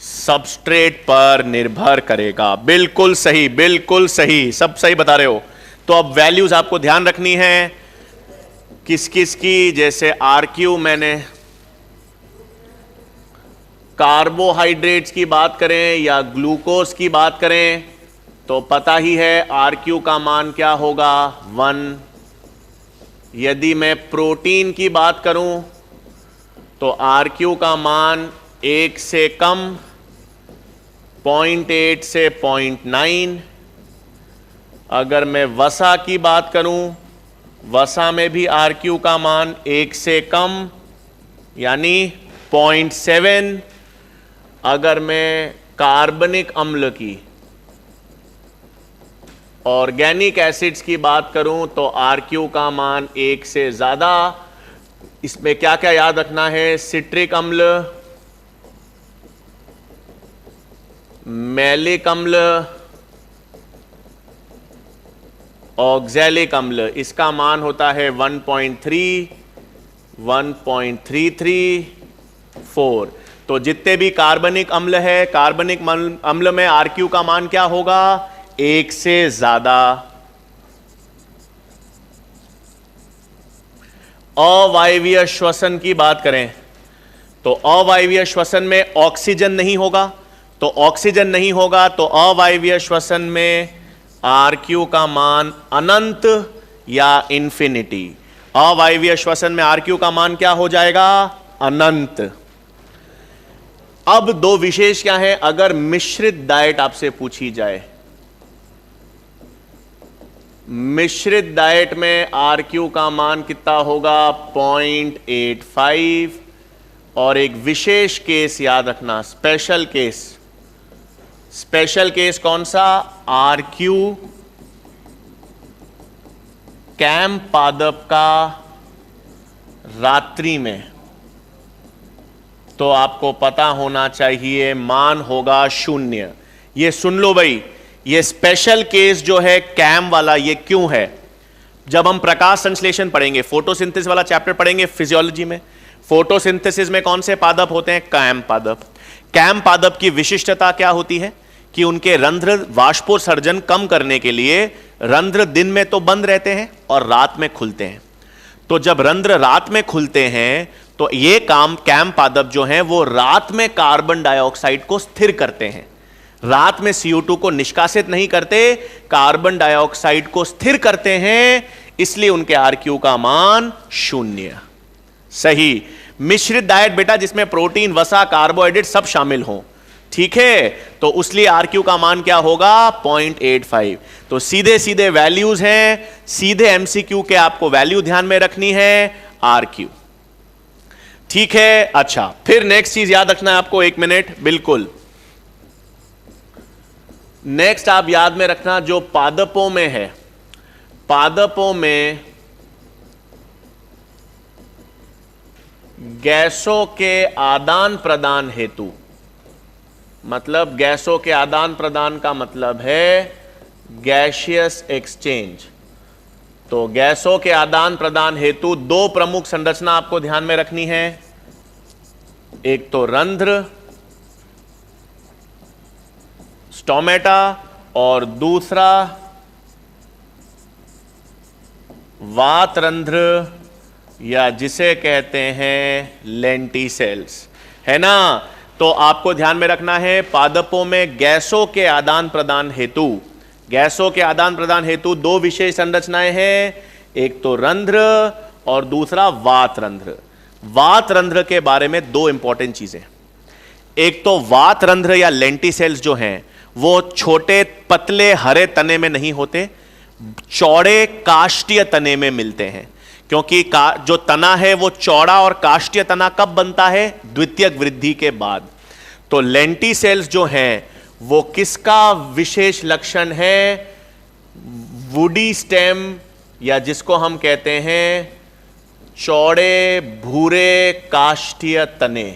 सबस्ट्रेट पर निर्भर करेगा। बिल्कुल सही, बिल्कुल सही, सब सही बता रहे हो। तो अब वैल्यूज आपको ध्यान रखनी है किस किस की। जैसे RQ, मैंने कार्बोहाइड्रेट्स की बात करें या ग्लूकोज की बात करें तो पता ही है RQ का मान क्या होगा? 1। यदि मैं प्रोटीन की बात करूं तो RQ का मान 1 से कम, 0.8 से 0.9। अगर मैं वसा की बात करूं, वसा में भी RQ का मान 1 से कम यानी 0.7। अगर मैं कार्बनिक अम्ल की, ऑर्गेनिक एसिड्स की बात करूं तो RQ का मान 1 से ज्यादा। इसमें क्या क्या याद रखना है? सिट्रिक अम्ल, मैलिक अम्ल, ऑक्सैलिक अम्ल, इसका मान होता है 1.3, 1.334। तो जितने भी कार्बनिक अम्ल है, कार्बनिक अम्ल में RQ का मान क्या होगा? 1 से ज्यादा। अवायवीय श्वसन की बात करें तो अवायवीय श्वसन में ऑक्सीजन नहीं होगा, तो ऑक्सीजन नहीं होगा तो अवायवीय श्वसन में RQ का मान अनंत या इंफिनिटी। अवायवीय श्वसन में RQ का मान क्या हो जाएगा? अनंत। अब दो विशेष क्या है? अगर मिश्रित डाइट आपसे पूछी जाए, मिश्रित डाइट में RQ का मान कितना होगा? 0.85। और एक विशेष केस याद रखना, स्पेशल केस। स्पेशल केस कौन सा? RQ कैम पादप का रात्रि में, तो आपको पता होना चाहिए मान होगा 0। ये सुन लो भाई, ये स्पेशल केस जो है कैम वाला, ये क्यों है? जब हम प्रकाश संश्लेषण पढ़ेंगे, फोटोसिंथेसिस वाला चैप्टर पढ़ेंगे फिजियोलॉजी में, फोटोसिंथेसिस में कौन से पादप होते हैं? कैम पादप। कैम पादप की विशिष्टता क्या होती है कि उनके रंध्र वाष्पोत्सर्जन कम करने के लिए रंध्र दिन में तो बंद रहते हैं और रात में खुलते हैं। तो जब रंध्र रात में खुलते हैं तो ये काम कैम पादप जो हैं वो रात में कार्बन डाइऑक्साइड को स्थिर करते हैं। रात में CO2 को निष्कासित नहीं करते, कार्बन डाइऑक्साइड को स्थिर करते हैं, इसलिए उनके RQ का मान 0। सही। मिश्रित डाइट बेटा जिसमें प्रोटीन, वसा, कार्बोहाइड्रेट सब शामिल हो, ठीक है, तो उसलिए RQ का मान क्या होगा? 0.85। तो सीधे सीधे वैल्यूज हैं, सीधे MCQ के आपको वैल्यू ध्यान में रखनी है, RQ। ठीक है। अच्छा, फिर नेक्स्ट चीज याद रखना है आपको, 1 मिनट, बिल्कुल। नेक्स्ट आप याद में रखना, जो पादपों में है, पादपों में गैसों के आदान प्रदान हेतु, मतलब गैसों के आदान प्रदान का मतलब है गैसियस एक्सचेंज। तो गैसों के आदान प्रदान हेतु दो प्रमुख संरचना आपको ध्यान में रखनी है, एक तो रंध्र स्टोमेटा और दूसरा वात रंध्र या जिसे कहते हैं लेंटिसेल्स, है ना। तो आपको ध्यान में रखना है पादपों में गैसों के आदान प्रदान हेतु, गैसों के आदान प्रदान हेतु दो विशेष संरचनाएं हैं, एक तो रंध्र और दूसरा वात रंध्र। वात रंध्र के बारे में दो इंपॉर्टेंट चीजें, एक तो वात रंध्र या लेंटिसेल्स जो हैं वो छोटे पतले हरे तने में नहीं होते, चौड़े काष्ठीय तने में मिलते हैं, क्योंकि जो तना है वो चौड़ा और काष्ठीय तना कब बनता है? द्वितीयक वृद्धि के बाद। तो लेंटिसेल्स जो हैं वो किसका विशेष लक्षण है? वुडी स्टेम, या जिसको हम कहते हैं चौड़े भूरे काष्ठीय तने।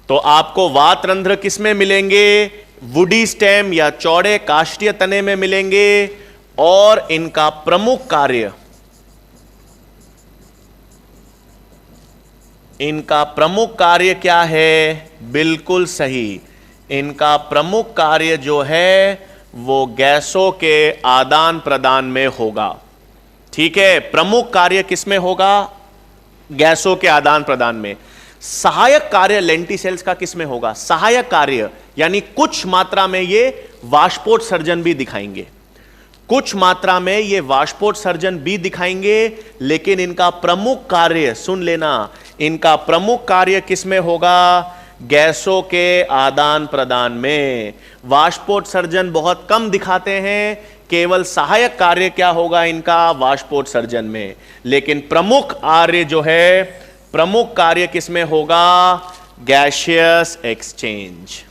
तो आपको वात रंध्र किस में मिलेंगे? वुडी स्टेम या चौड़े काष्ठीय तने में मिलेंगे। और इनका प्रमुख कार्य, इनका प्रमुख कार्य क्या है? बिल्कुल सही, इनका प्रमुख कार्य जो है वो गैसों के आदान प्रदान में होगा। ठीक है, प्रमुख कार्य किसमें होगा? गैसों के आदान प्रदान में। सहायक कार्य लेंटिसेल्स का किसमें होगा? सहायक कार्य यानी कुछ मात्रा में ये वाष्पोत्सर्जन भी दिखाएंगे, कुछ मात्रा में ये वाष्पोत्सर्जन भी दिखाएंगे, लेकिन इनका प्रमुख कार्य सुन लेना, इनका प्रमुख कार्य किसमें होगा? गैसों के आदान प्रदान में। वाष्पोत्सर्जन बहुत कम दिखाते हैं, केवल सहायक कार्य क्या होगा इनका? वाष्पोत्सर्जन में। लेकिन प्रमुख कार्य जो है, प्रमुख कार्य किसमें होगा? Gaseous exchange.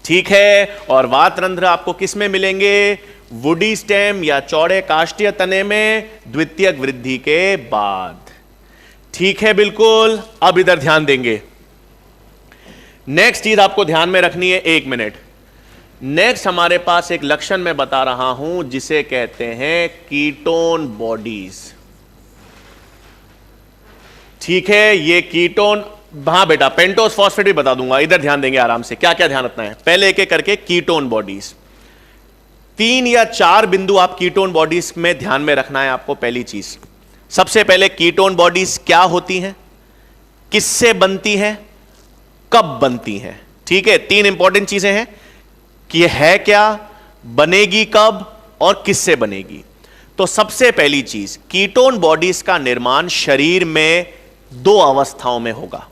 ठीक है। और वात रंध्र आपको किसमें मिलेंगे? वुडी स्टेम या चौड़े काष्ठीय तने में द्वितीयक वृद्धि के बाद। ठीक है, बिल्कुल। अब इधर ध्यान देंगे, नेक्स्ट चीज आपको ध्यान में रखनी है, 1 मिनट। नेक्स्ट हमारे पास एक लक्षण मैं बता रहा हूं जिसे कहते हैं कीटोन बॉडीज। ठीक है, ये कीटोन, हाँ बेटा पेंटोस फॉस्फेट भी बता दूंगा, इधर ध्यान देंगे आराम से, क्या क्या ध्यान रखना है पहले एक एक करके। कीटोन बॉडीज 3 या 4 बिंदु आप कीटोन बॉडीज में ध्यान में रखना है आपको। पहली चीज, सबसे पहले कीटोन बॉडीज क्या होती हैं, किससे बनती हैं, कब बनती हैं। ठीक है, तीन इंपॉर्टेंट चीजें हैं कि यह है क्या, बनेगी कब और किससे बनेगी। तो सबसे पहली चीज, कीटोन बॉडीज का निर्माण शरीर में दो अवस्थाओं में होगा।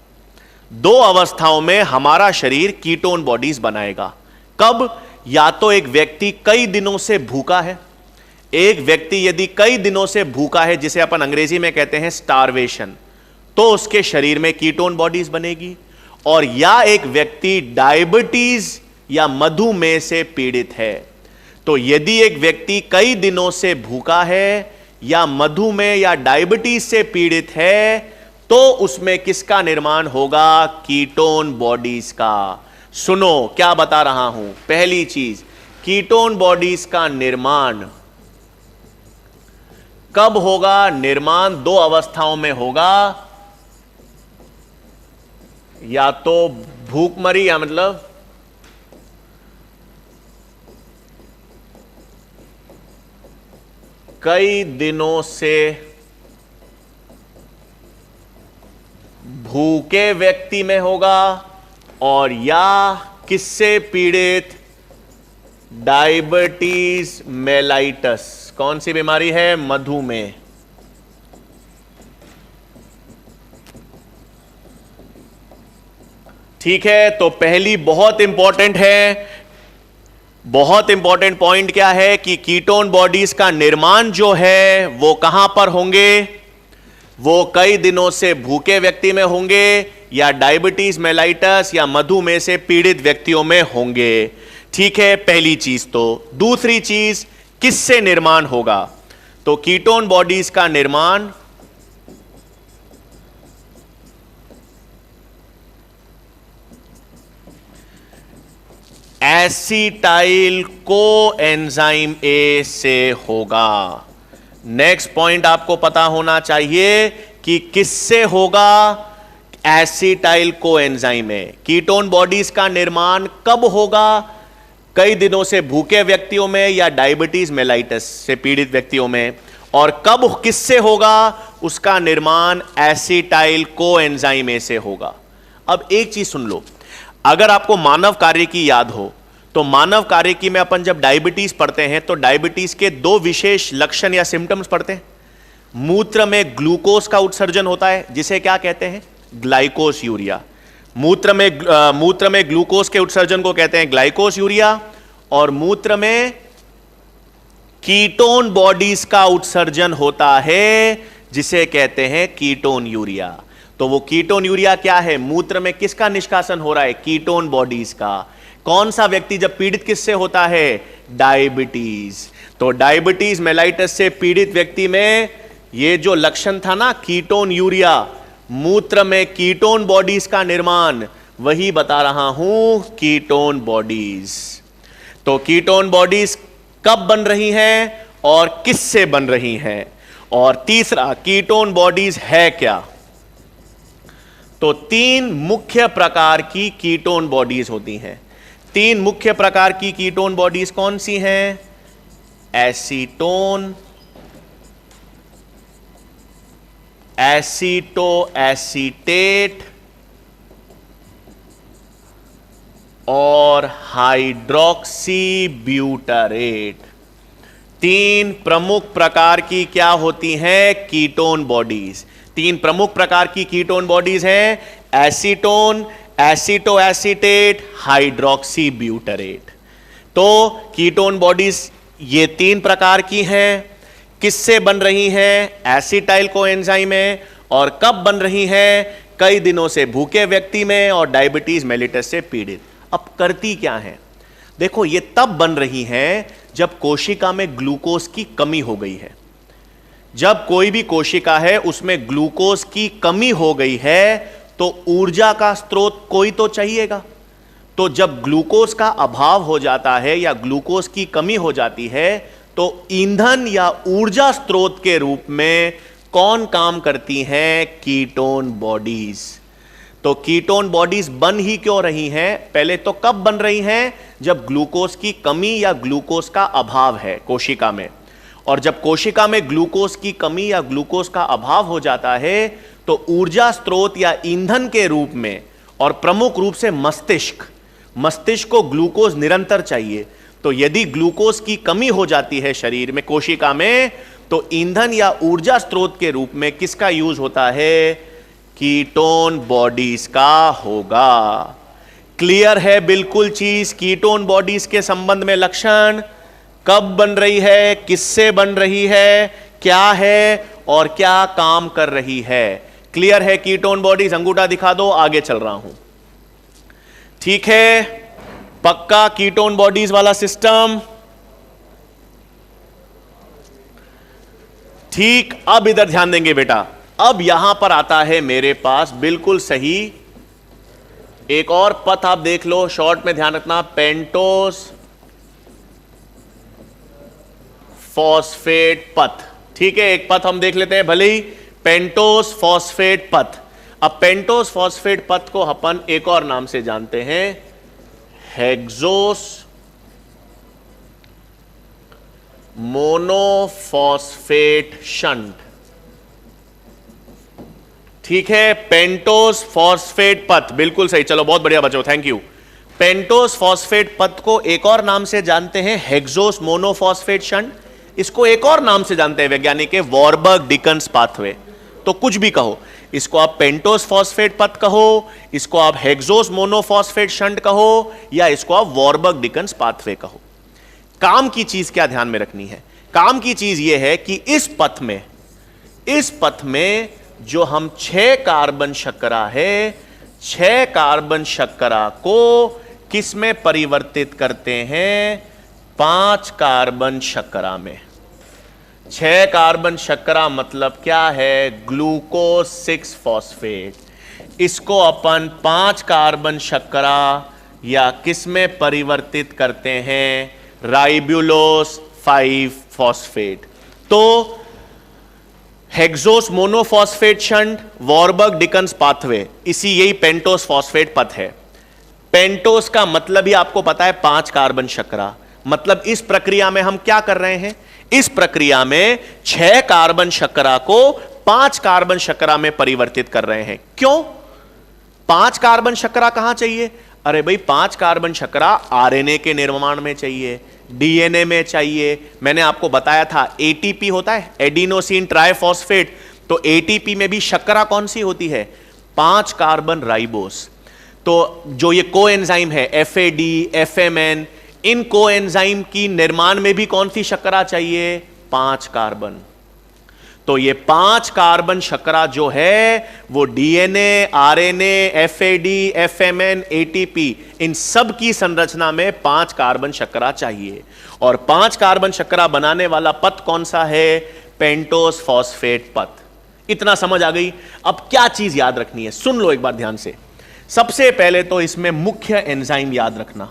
दो अवस्थाओं में हमारा शरीर कीटोन बॉडीज बनाएगा। कब, या तो एक व्यक्ति कई दिनों से भूखा है, एक व्यक्ति यदि कई दिनों से भूखा है, जिसे अपन अंग्रेजी में कहते हैं स्टारवेशन, तो उसके शरीर में कीटोन बॉडीज बनेगी। और या एक व्यक्ति डायबिटीज या मधुमेह से पीड़ित है, तो यदि एक व्यक्ति कई दिनों से भूखा है या मधुमेह या डायबिटीज से पीड़ित है, तो उसमें किसका निर्माण होगा, कीटोन बॉडीज का। सुनो क्या बता रहा हूं। पहली चीज, कीटोन बॉडीज का निर्माण कब होगा, निर्माण दो अवस्थाओं में होगा, या तो भूखमरी, या मतलब कई दिनों से भूखे व्यक्ति में होगा, और या किससे पीड़ित, डायबिटीज मेलाइटस। कौन सी बीमारी है, मधुमेह। ठीक है, तो पहली बहुत इंपॉर्टेंट है, बहुत इंपॉर्टेंट पॉइंट क्या है कि कीटोन बॉडीज का निर्माण जो है वो कहां पर होंगे, वो कई दिनों से भूखे व्यक्ति में होंगे, या डायबिटीज मेलाइटस या मधुमेह से पीड़ित व्यक्तियों में होंगे। ठीक है, पहली चीज। तो दूसरी चीज, किससे निर्माण होगा, तो कीटोन बॉडीज का निर्माण एसिटाइल कोएंजाइम ए से होगा। नेक्स्ट पॉइंट आपको पता होना चाहिए कि किससे होगा, acetyl coenzyme A. Ketone bodies का निर्माण कब होगा, कई दिनों से भूखे व्यक्तियों में या डायबिटीज मेलाइटस से पीड़ित व्यक्तियों में। और कब किससे होगा, उसका निर्माण एसिटाइल कोएंजाइम ए से होगा। अब एक चीज सुन लो, अगर आपको मानव कार्य की याद हो, तो मानव कार्य की में अपन जब डायबिटीज पढ़ते हैं, तो डायबिटीज के दो विशेष लक्षण या सिम्टम्स पढ़ते हैं। मूत्र में ग्लूकोज का उत्सर्जन होता है, जिसे क्या कहते हैं, ग्लाइकोस यूरिया। मूत्र में ग्लूकोज के उत्सर्जन को कहते हैं ग्लाइकोस यूरिया, और मूत्र में कीटोन बॉडीज का उत्सर्जन होता है, जिसे कहते हैं कीटोन यूरिया। तो वो कीटोन यूरिया क्या है, मूत्र में किसका निष्कासन हो रहा है, कीटोन बॉडीज का। कौन सा व्यक्ति जब पीड़ित किससे होता है, डायबिटीज। तो डायबिटीज मेलाइटस से पीड़ित व्यक्ति में ये जो लक्षण था ना, कीटोन यूरिया, मूत्र में कीटोन बॉडीज का निर्माण, वही बता रहा हूं, कीटोन बॉडीज। तो कीटोन बॉडीज कब बन रही हैं और किससे बन रही हैं। और तीसरा, कीटोन बॉडीज है क्या। तो तीन मुख्य प्रकार की कीटोन बॉडीज होती हैं। तीन मुख्य प्रकार की कीटोन बॉडीज कौन सी हैं, एसीटोन, एसीटो एसीटेट और हाइड्रोक्सी ब्यूटारेट। तीन प्रमुख प्रकार की क्या होती हैं, कीटोन बॉडीज। तीन प्रमुख प्रकार की कीटोन बॉडीज हैं, acetone, aceto acetate, hydroxy butyrate. तो कीटोन बॉडीज ये तीन प्रकार की हैं। किससे बन रही हैं, एसिटाइल कोएंजाइम में। और कब बन रही हैं, कई दिनों से भूखे व्यक्ति में और डायबिटीज मेलिटस से पीड़ित। अब करती क्या है, देखो ये तब बन रही हैं जब कोशिका में ग्लूकोज की कमी हो गई है। जब कोई भी कोशिका है उसमें ग्लूकोज की कमी हो गई है, तो ऊर्जा का स्रोत कोई तो चाहिएगा। तो जब ग्लूकोज का अभाव हो जाता है या ग्लूकोज की कमी हो जाती है, तो ईंधन या ऊर्जा स्रोत के रूप में कौन काम करती हैं, कीटोन बॉडीज। तो कीटोन बॉडीज बन ही क्यों रही हैं, पहले तो कब बन रही हैं, जब ग्लूकोज की कमी या ग्लूकोज का अभाव है कोशिका में। और जब कोशिका में ग्लूकोज की कमी या ग्लूकोज का अभाव हो जाता है तो ऊर्जा स्रोत या ईंधन के रूप में, और प्रमुख रूप से मस्तिष्क को ग्लूकोज निरंतर चाहिए। तो यदि ग्लूकोज की कमी हो जाती है शरीर में, कोशिका में, तो ईंधन या ऊर्जा स्रोत के रूप में किसका यूज होता है? कीटोन बॉडीज का होगा। क्लियर है बिल्कुल चीज? कीटोन बॉडीज के संबंध में लक्षण, कब बन रही है, किससे बन रही है, क्या है और क्या काम कर रही है। क्लियर है? कीटोन बॉडीज, अंगूठा दिखा दो, आगे चल रहा हूं। ठीक है, पक्का कीटोन बॉडीज वाला सिस्टम। ठीक, अब इधर ध्यान देंगे बेटा। अब यहां पर आता है मेरे पास बिल्कुल सही एक और पथ, आप देख लो, शॉर्ट में ध्यान रखना, पेंटोस फॉस्फेट पथ। ठीक है, एक पथ हम देख लेते हैं, भले ही पेंटोस फॉस्फेट पथ। अब पेंटोस फॉस्फेट पथ को अपन एक और नाम से जानते हैं, हेक्सोस मोनोफॉस्फेट शंट। ठीक है, पेंटोस फॉस्फेट पथ, बिल्कुल सही। चलो बहुत बढ़िया बच्चों, थैंक यू। पेंटोस फॉस्फेट पथ को एक और नाम से जानते हैं हेक्सोस मोनोफॉस्फेट शंट। इसको एक और नाम से जानते हैं वैज्ञानिक, वॉरबर्ग डिकन्स पाथवे। तो कुछ भी कहो, इसको आप पेंटोस फॉस्फेट पथ कहो, इसको आप हेक्सोस मोनोफॉस्फेट शंट कहो, या इसको आप वॉरबर्ग डिकन्स पाथवे कहो। काम की चीज क्या ध्यान में रखनी है? काम की चीज यह है कि इस पथ में जो हम 6 कार्बन शर्करा है, 6 कार्बन शर्करा को किस में परिवर्तित करते हैं? 5 कार्बन शर्करा में। 6 कार्बन शर्करा मतलब क्या है? Glucose 6 phosphate. इसको अपन 5 कार्बन शर्करा या किस में परिवर्तित करते हैं? राइबुलोस 5 फॉस्फेट। तो hexose monophosphate shunt, Warburg Dickens pathway, इसी यही पेंटोस फॉस्फेट पथ है। पेंटोस का मतलब ही आपको पता है 5 कार्बन शर्करा। मतलब इस प्रक्रिया में हम क्या कर रहे हैं? इस प्रक्रिया में 6 कार्बन शर्करा को 5 कार्बन शर्करा में परिवर्तित कर रहे हैं। क्यों 5 कार्बन शर्करा कहां चाहिए? अरे भाई 5 कार्बन शर्करा आरएनए के निर्माण में चाहिए, डीएनए में चाहिए। मैंने आपको बताया था एटीपी होता है, एडिनोसिन ट्राइफॉस्फेट। तो एटीपी में भी शर्करा कौन सी होती है? 5 कार्बन राइबोस। तो जो ये कोएंजाइम है एफएडी, एफएमएन, इन कोएंजाइम की निर्माण में भी कौन सी शर्करा चाहिए? 5 कार्बन। तो ये 5 कार्बन शर्करा जो है वो DNA, RNA, FAD, FMN, ATP, इन सब की संरचना में 5 कार्बन शर्करा चाहिए। और 5 कार्बन शर्करा बनाने वाला पथ कौन सा है? पेंटोस फॉस्फेट पथ। इतना समझ आ गई? अब क्या चीज याद रखनी है, सुन लो एक बार ध्यान से। सबसे पहले तो इसमें मुख्य एंजाइम याद रखना।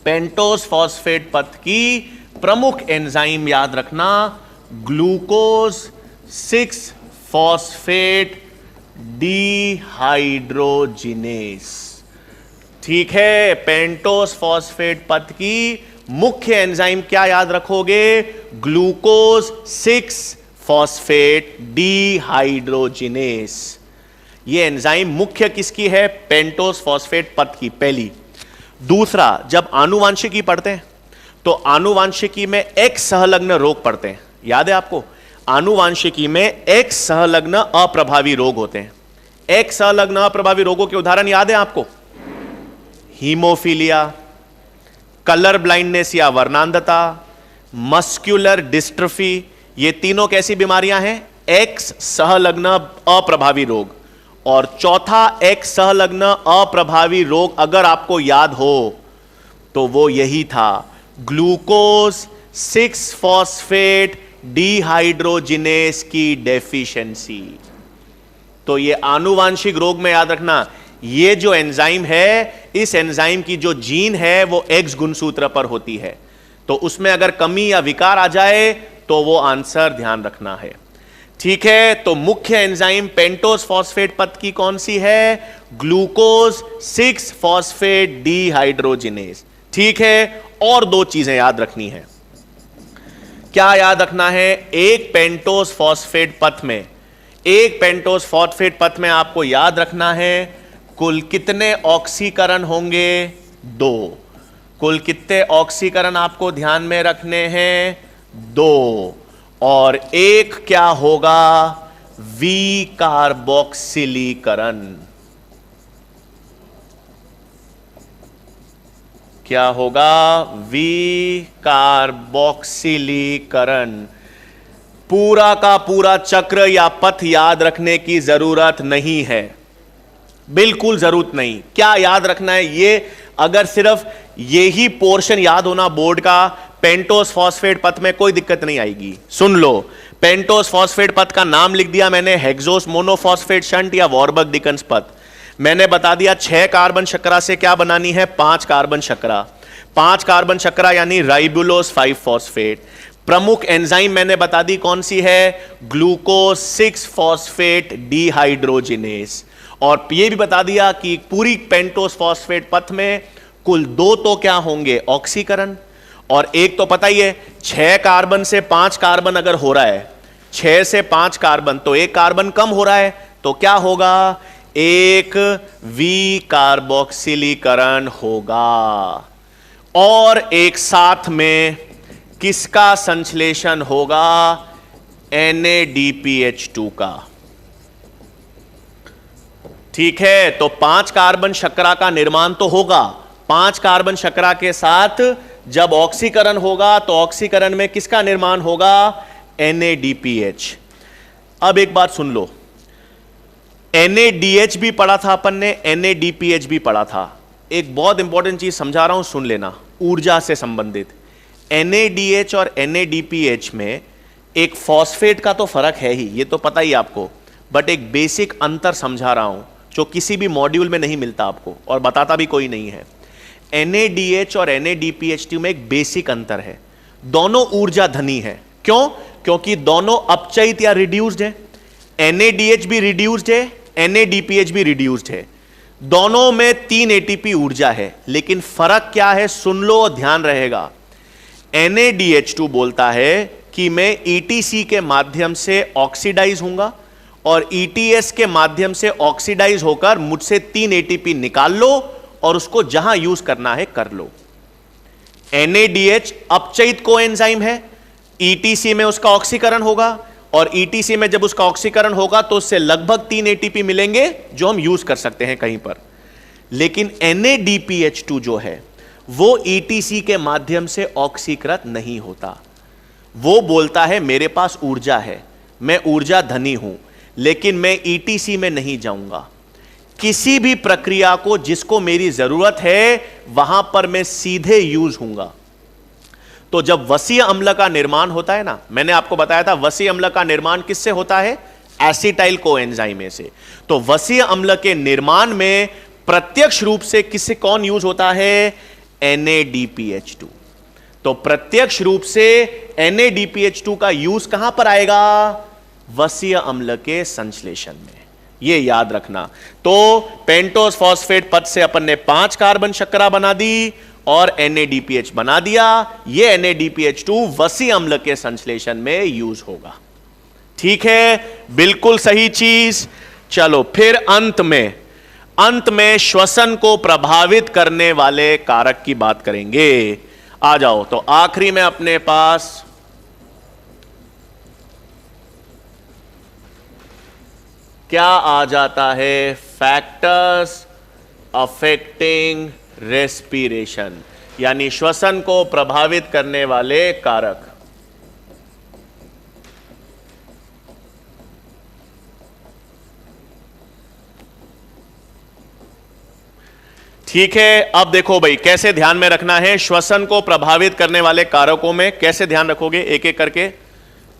पेंटोस फॉस्फेट पथ की प्रमुख एंजाइम याद रखना, ग्लूकोज 6 फॉस्फेट डिहाइड्रोजिनेस। ठीक है, पेंटोस फॉस्फेट पथ की मुख्य एंजाइम क्या याद रखोगे? Glucose 6 phosphate dehydrogenase. ये एंजाइम मुख्य किसकी है? पेंटोस फॉस्फेट पथ की, पहली। दूसरा, जब आनुवांशिकी पढ़ते हैं तो आनुवांशिकी में X सहलग्न रोग पढ़ते हैं, याद है आपको? आनुवांशिकी में X सहलग्न अप्रभावी रोग होते हैं। X सहलग्न अप्रभावी रोगों के उदाहरण याद है आपको? हीमोफीलिया, कलर ब्लाइंडनेस या वर्णांधता, मस्कुलर डिस्ट्रफी, ये तीनों कैसी बीमारियां हैं? X सहलग्न अप्रभावी रोग। और चौथा X सहलग्न अप्रभावी रोग अगर आपको याद हो तो वो यही था, ग्लूकोज 6 फॉस्फेट डिहाइड्रोजिनेस की डेफिशिएंसी। तो ये आनुवांशिक रोग में याद रखना, ये जो एंजाइम है, इस एंजाइम की जो जीन है वो X गुणसूत्र पर होती है। तो उसमें अगर कमी या विकार आ जाए तो वो आंसर ध्यान रखना है। ठीक है, तो मुख्य एंजाइम पेंटोस फॉस्फेट पथ की कौन सी है? Glucose 6 phosphate dehydrogenase. ठीक है, और 2 चीजें याद रखनी है। क्या याद रखना है? एक पेंटोस फॉस्फेट पथ में, एक पेंटोस फॉस्फेट पथ में आपको याद रखना है कुल कितने ऑक्सीकरण होंगे? 2। कुल कितने ऑक्सीकरण आपको ध्यान में रखने हैं? 2। और एक क्या होगा? वी कार्बोक्सिलीकरण। क्या होगा? वी कार्बोक्सिलीकरण। पूरा का पूरा चक्र या पथ याद रखने की जरूरत नहीं है, बिल्कुल जरूरत नहीं। क्या याद रखना है? ये अगर सिर्फ यही पोर्शन याद होना बोर्ड का, पेंटोस फॉस्फेट पथ में कोई दिक्कत नहीं आएगी। सुन लो, पेंटोस फॉस्फेट पथ का नाम लिख दिया मैंने, हेक्सोस मोनोफॉस्फेट शंट या वॉरबर्ग डिकन्स पथ। मैंने बता दिया 6 कार्बन शर्करा से क्या बनानी है? 5 कार्बन शर्करा। 5 कार्बन शर्करा यानी राइबुलोस 5 फॉस्फेट। प्रमुख एंजाइम मैंने बता दी कौन सी है? Glucose 6 phosphate dehydrogenase. और यह भी बता दिया कि पूरी पेंटोस फॉस्फेट पथ में कुल 2 तो क्या होंगे? ऑक्सीकरण। और एक तो पता ही है, 6 कार्बन से 5 कार्बन अगर हो रहा है, 6 से 5 कार्बन, तो 1 कार्बन कम हो रहा है, तो क्या होगा? एक वी कार्बोक्सिलीकरण होगा। और एक साथ में किसका संश्लेषण होगा? NADPH2 का। ठीक है, तो 5 कार्बन शर्करा का निर्माण तो होगा। 5 कार्बन शर्करा के साथ जब ऑक्सीकरण होगा तो ऑक्सीकरण में किसका निर्माण होगा? NADPH। अब एक बात सुन लो, NADH भी पढ़ा था अपन ने, NADPH भी पढ़ा था। एक बहुत इंपॉर्टेंट चीज समझा रहा हूं, सुन लेना, ऊर्जा से संबंधित। NADH और NADPH में एक फॉस्फेट का तो फर्क है ही, ये तो पता ही आपको, बट एक बेसिक अंतर समझा रहा हूं जो किसी भी मॉड्यूल में नहीं मिलता आपको और बताता भी कोई नहीं है। NADH और NADPH में एक बेसिक अंतर है, दोनों ऊर्जा धनी है। क्यों? क्योंकि दोनों अपचयित या रिड्यूस्ड है। NADH भी रिड्यूस्ड है, NADPH भी रिड्यूस्ड है। दोनों में 3 ATP ऊर्जा है, लेकिन फर्क क्या है? सुन लो, ध्यान रहेगा। NADH2 बोलता है कि मैं ETC के माध्यम से ऑक्सीडाइज होऊंगा और ETS के माध्यम से ऑक्सीडाइज होकर मुझसे 3 ATP निकाल लो और उसको जहां यूज करना है कर लो। NADH अपचयित कोएंजाइम है, ETC में उसका ऑक्सीकरण होगा और ETC में जब उसका ऑक्सीकरण होगा तो उससे लगभग 3 ATP मिलेंगे जो हम यूज कर सकते हैं कहीं पर। लेकिन NADPH2 जो है वो ETC के माध्यम से ऑक्सीकृत नहीं होता। वो बोलता है मेरे पास ऊर्जा है, मैं ऊर्जा धनी हूं, लेकिन मैं ETC में नहीं जाऊंगा। किसी भी प्रक्रिया को जिसको मेरी जरूरत है वहां पर मैं सीधे यूज होऊंगा। तो जब वसीय अम्ल का निर्माण होता है ना, मैंने आपको बताया था वसीय अम्ल का निर्माण किससे होता है? एसिटाइल कोएंजाइम से। तो वसीय अम्ल के निर्माण में प्रत्यक्ष रूप से किससे कौन यूज होता है? NADPH2। तो प्रत्यक्ष रूप से NADPH2 का यूज कहां पर आएगा? वसीय अम्ल के संश्लेषण में। यह याद रखना। तो पेंटोस फॉस्फेट पथ से अपन ने 5 कार्बन शर्करा बना दी और NADPH बना दिया। यह NADPH2 वसीय अम्ल के संश्लेषण में यूज होगा। ठीक है, बिल्कुल सही चीज। चलो फिर अंत में श्वसन को प्रभावित करने वाले कारक की बात करेंगे। आ जाओ, तो आखिरी में अपने पास क्या आ जाता है? फैक्टर्स अफेक्टिंग रेस्पिरेशन, यानी श्वसन को प्रभावित करने वाले कारक। ठीक है, अब देखो भाई कैसे ध्यान में रखना है श्वसन को प्रभावित करने वाले कारकों में। कैसे ध्यान रखोगे? एक एक करके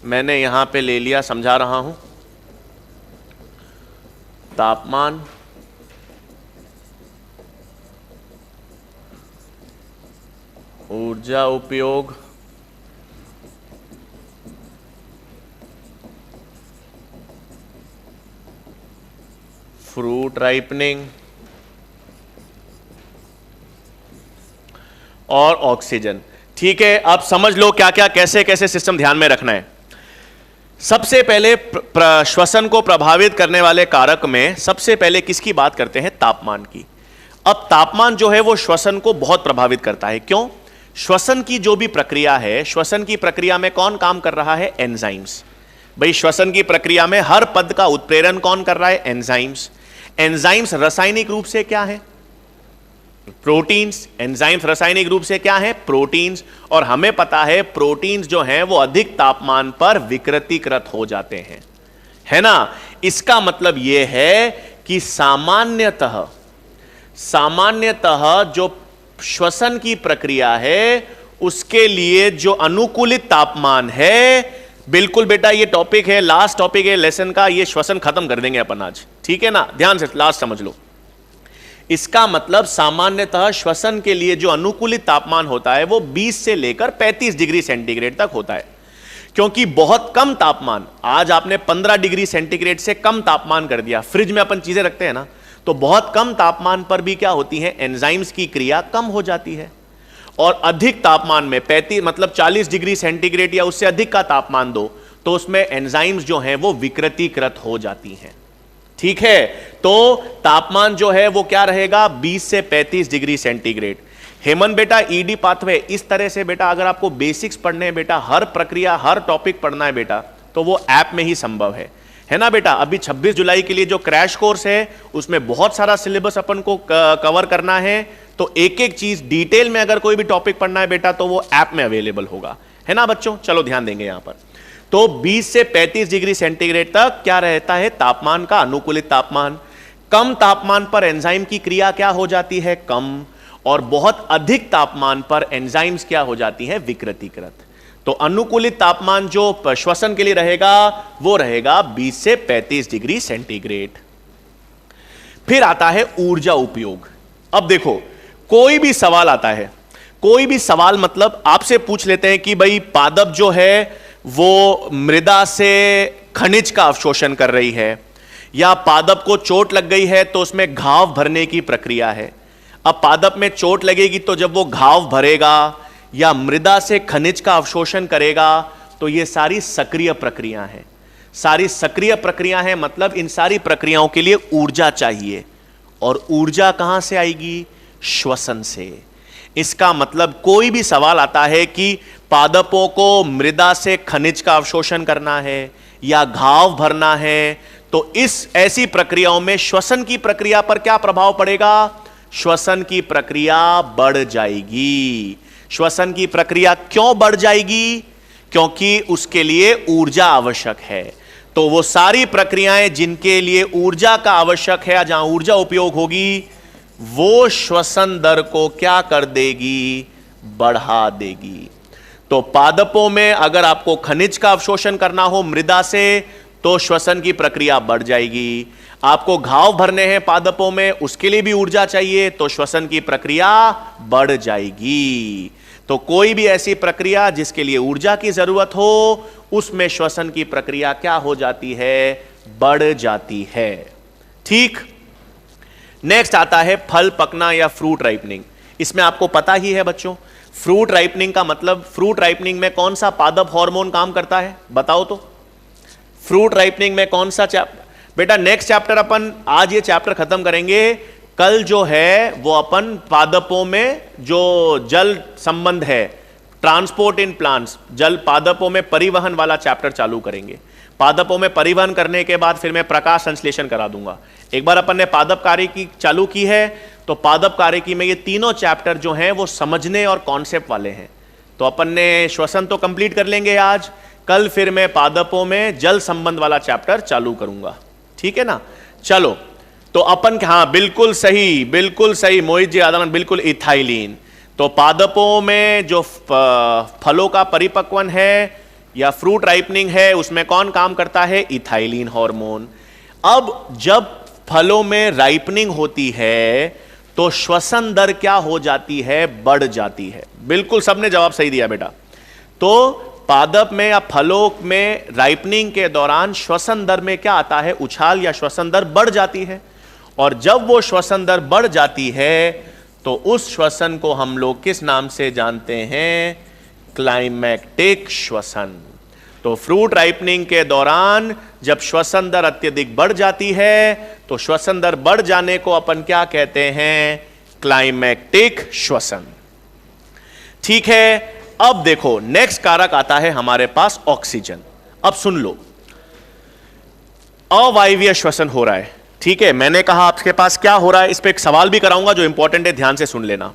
मैंने यहां पे ले लिया, समझा रहा हूं। तापमान, ऊर्जा उपयोग, फ्रूट राइपनिंग और ऑक्सीजन। ठीक है, अब समझ लो क्या क्या कैसे कैसे सिस्टम ध्यान में रखना है। सबसे पहले श्वसन को प्रभावित करने वाले कारक में सबसे पहले किसकी बात करते हैं? तापमान की। अब तापमान जो है वो श्वसन को बहुत प्रभावित करता है। क्यों? श्वसन की जो भी प्रक्रिया है, श्वसन की प्रक्रिया में कौन काम कर रहा है? एंजाइम्स। भाई श्वसन की प्रक्रिया में हर पद का उत्प्रेरण कौन कर रहा है? एंजाइम्स। एंजाइम्स रासायनिक रूप से क्या है? प्रोटीन्स। एंजाइम्स रासायनिक रूप से क्या है? प्रोटीन्स। और हमें पता है प्रोटीन्स जो हैं वो अधिक तापमान पर विकृतीकृत हो जाते हैं, है ना। इसका मतलब यह है कि सामान्यतः जो श्वसन की प्रक्रिया है उसके लिए जो अनुकूलित तापमान है, बिल्कुल बेटा ये टॉपिक है, लास्ट टॉपिक है लेसन का, ये श्वसन खत्म कर देंगे अपन आज, ठीक है ना। ध्यान से लास्ट समझ लो। इसका मतलब सामान्यतः श्वसन के लिए जो अनुकूलित तापमान होता है वो 20 से लेकर 35 डिग्री सेंटीग्रेड तक होता है। क्योंकि बहुत कम तापमान, आज आपने 15 डिग्री सेंटीग्रेड से कम तापमान कर दिया, फ्रिज में अपन चीजें रखते हैं ना, तो बहुत कम तापमान पर भी क्या होती है? एंजाइम्स की क्रिया कम हो जाती है। और अधिक तापमान में 35 मतलब 40 डिग्री सेंटीग्रेड या उससे अधिक का तापमान दो तो उसमें एंजाइम्स जो हैं वो विकृतीकृत हो जाती हैं, ठीक है। तो तापमान जो है वो क्या रहेगा? 20 से 35 डिग्री सेंटीग्रेड। हेमन बेटा ईडी पाथवे इस तरह से बेटा अगर आपको बेसिक्स पढ़ने हैं बेटा, हर प्रक्रिया हर टॉपिक पढ़ना है बेटा, तो वो ऐप में ही संभव है ना बेटा। अभी 26 जुलाई के लिए जो क्रैश कोर्स है उसमें बहुत सारा सिलेबस अपन को कवर करना है, तो एक एक चीज डिटेल में अगर कोई भी टॉपिक पढ़ना है बेटा तो वो ऐप में अवेलेबल होगा, है ना बच्चों। चलो ध्यान देंगे यहां पर। तो 20 से 35 डिग्री सेंटीग्रेड तक क्या रहता है? तापमान का अनुकूलित तापमान। कम तापमान पर एंजाइम की क्रिया क्या हो जाती है? कम। और बहुत अधिक तापमान पर एंजाइम्स क्या हो जाती है? विकृतीकृत। तो अनुकूलित तापमान जो श्वसन के लिए रहेगा वो रहेगा 20 से 35 डिग्री सेंटीग्रेड। फिर आता है ऊर्जा उपयोग। अब देखो कोई भी सवाल आता है, कोई भी सवाल मतलब आपसे पूछ लेते हैं कि भाई पादप जो है वो मृदा से खनिज का अवशोषण कर रही है, या पादप को चोट लग गई है तो उसमें घाव भरने की प्रक्रिया है। अब पादप में चोट लगेगी तो जब वो घाव भरेगा या मृदा से खनिज का अवशोषण करेगा तो ये सारी सक्रिय प्रक्रिया है। सारी सक्रिय प्रक्रिया है मतलब इन सारी प्रक्रियाओं के लिए ऊर्जा चाहिए, और ऊर्जा कहां से आएगी? श्वसन से। इसका मतलब कोई भी सवाल आता है कि पादपों को मृदा से खनिज का अवशोषण करना है या घाव भरना है, तो इस ऐसी प्रक्रियाओं में श्वसन की प्रक्रिया पर क्या प्रभाव पड़ेगा? श्वसन की प्रक्रिया बढ़ जाएगी। श्वसन की प्रक्रिया क्यों बढ़ जाएगी? क्योंकि उसके लिए ऊर्जा आवश्यक है। तो वो सारी प्रक्रियाएं जिनके लिए ऊर्जा का आवश्यक है, जहां ऊर्जा उपयोग होगी, वो श्वसन दर को क्या कर देगी? बढ़ा देगी। तो पादपों में अगर आपको खनिज का अवशोषण करना हो मृदा से तो श्वसन की प्रक्रिया बढ़ जाएगी। आपको घाव भरने हैं पादपों में, उसके लिए भी ऊर्जा चाहिए, तो श्वसन की प्रक्रिया बढ़ जाएगी। तो कोई भी ऐसी प्रक्रिया जिसके लिए ऊर्जा की जरूरत हो उसमें श्वसन की प्रक्रिया क्या हो जाती है? बढ़ जाती है, ठीक। नेक्स्ट आता है फल पकना या फ्रूट राइपनिंग। इसमें आपको पता ही है बच्चों, फ्रूट राइपनिंग का मतलब, फ्रूट राइपनिंग में कौन सा पादप हार्मोन काम करता है? बताओ तो। फ्रूट राइपनिंग में कौन सा बेटा नेक्स्ट चैप्टर अपन आज ये चैप्टर खत्म करेंगे, कल जो है वो अपन पादपों में जो जल संबंध है, ट्रांसपोर्ट इन प्लांट्स, जल पादपों में परिवहन वाला चैप्टर चालू करेंगे। पादपों में परिवहन करने के बाद फिर मैं प्रकाश संश्लेषण करा दूंगा। एक बार अपन ने पादप कार्यकी चालू की है तो पादप कार्यकी में ये तीनों चैप्टर जो हैं वो समझने और कॉन्सेप्ट वाले हैं। तो अपन ने श्वसन तो कंप्लीट कर लेंगे आज, कल फिर मैं पादपों में जल संबंध वाला चैप्टर चालू करूंगा, ठीक है ना। चलो तो अपन, हाँ बिल्कुल सही मोहित जी आदमन, बिल्कुल इथाइलिन। तो पादपों में जो फलों का परिपक्वन है या फ्रूट राइपनिंग है उसमें कौन काम करता है? Ethylene hormone. अब जब फलों में राइपनिंग होती है तो श्वसन दर क्या हो जाती है? बढ़ जाती है। बिल्कुल सबने जवाब सही दिया बेटा। तो पादप में या फलों में राइपनिंग के दौरान श्वसन दर में क्या आता है? उछाल या श्वसन दर बढ़ जाती है। और जब वो श्वसन दर बढ़ जाती है तो उस श्वसन को हम लोग किस नाम से जानते हैं? क्लाइमैक्टिक श्वसन। तो फ्रूट राइपनिंग के दौरान जब श्वसन दर अत्यधिक बढ़ जाती है तो श्वसन दर बढ़ जाने को अपन क्या कहते हैं? क्लाइमैक्टिक श्वसन। ठीक है, अब देखो नेक्स्ट कारक आता है हमारे पास ऑक्सीजन। अब सुन लो, अवायवीय श्वसन हो रहा है, ठीक है। मैंने कहा आपके पास क्या हो रहा है, इस पे एक सवाल भी कराऊंगा जो इंपॉर्टेंट है, ध्यान से सुन लेना।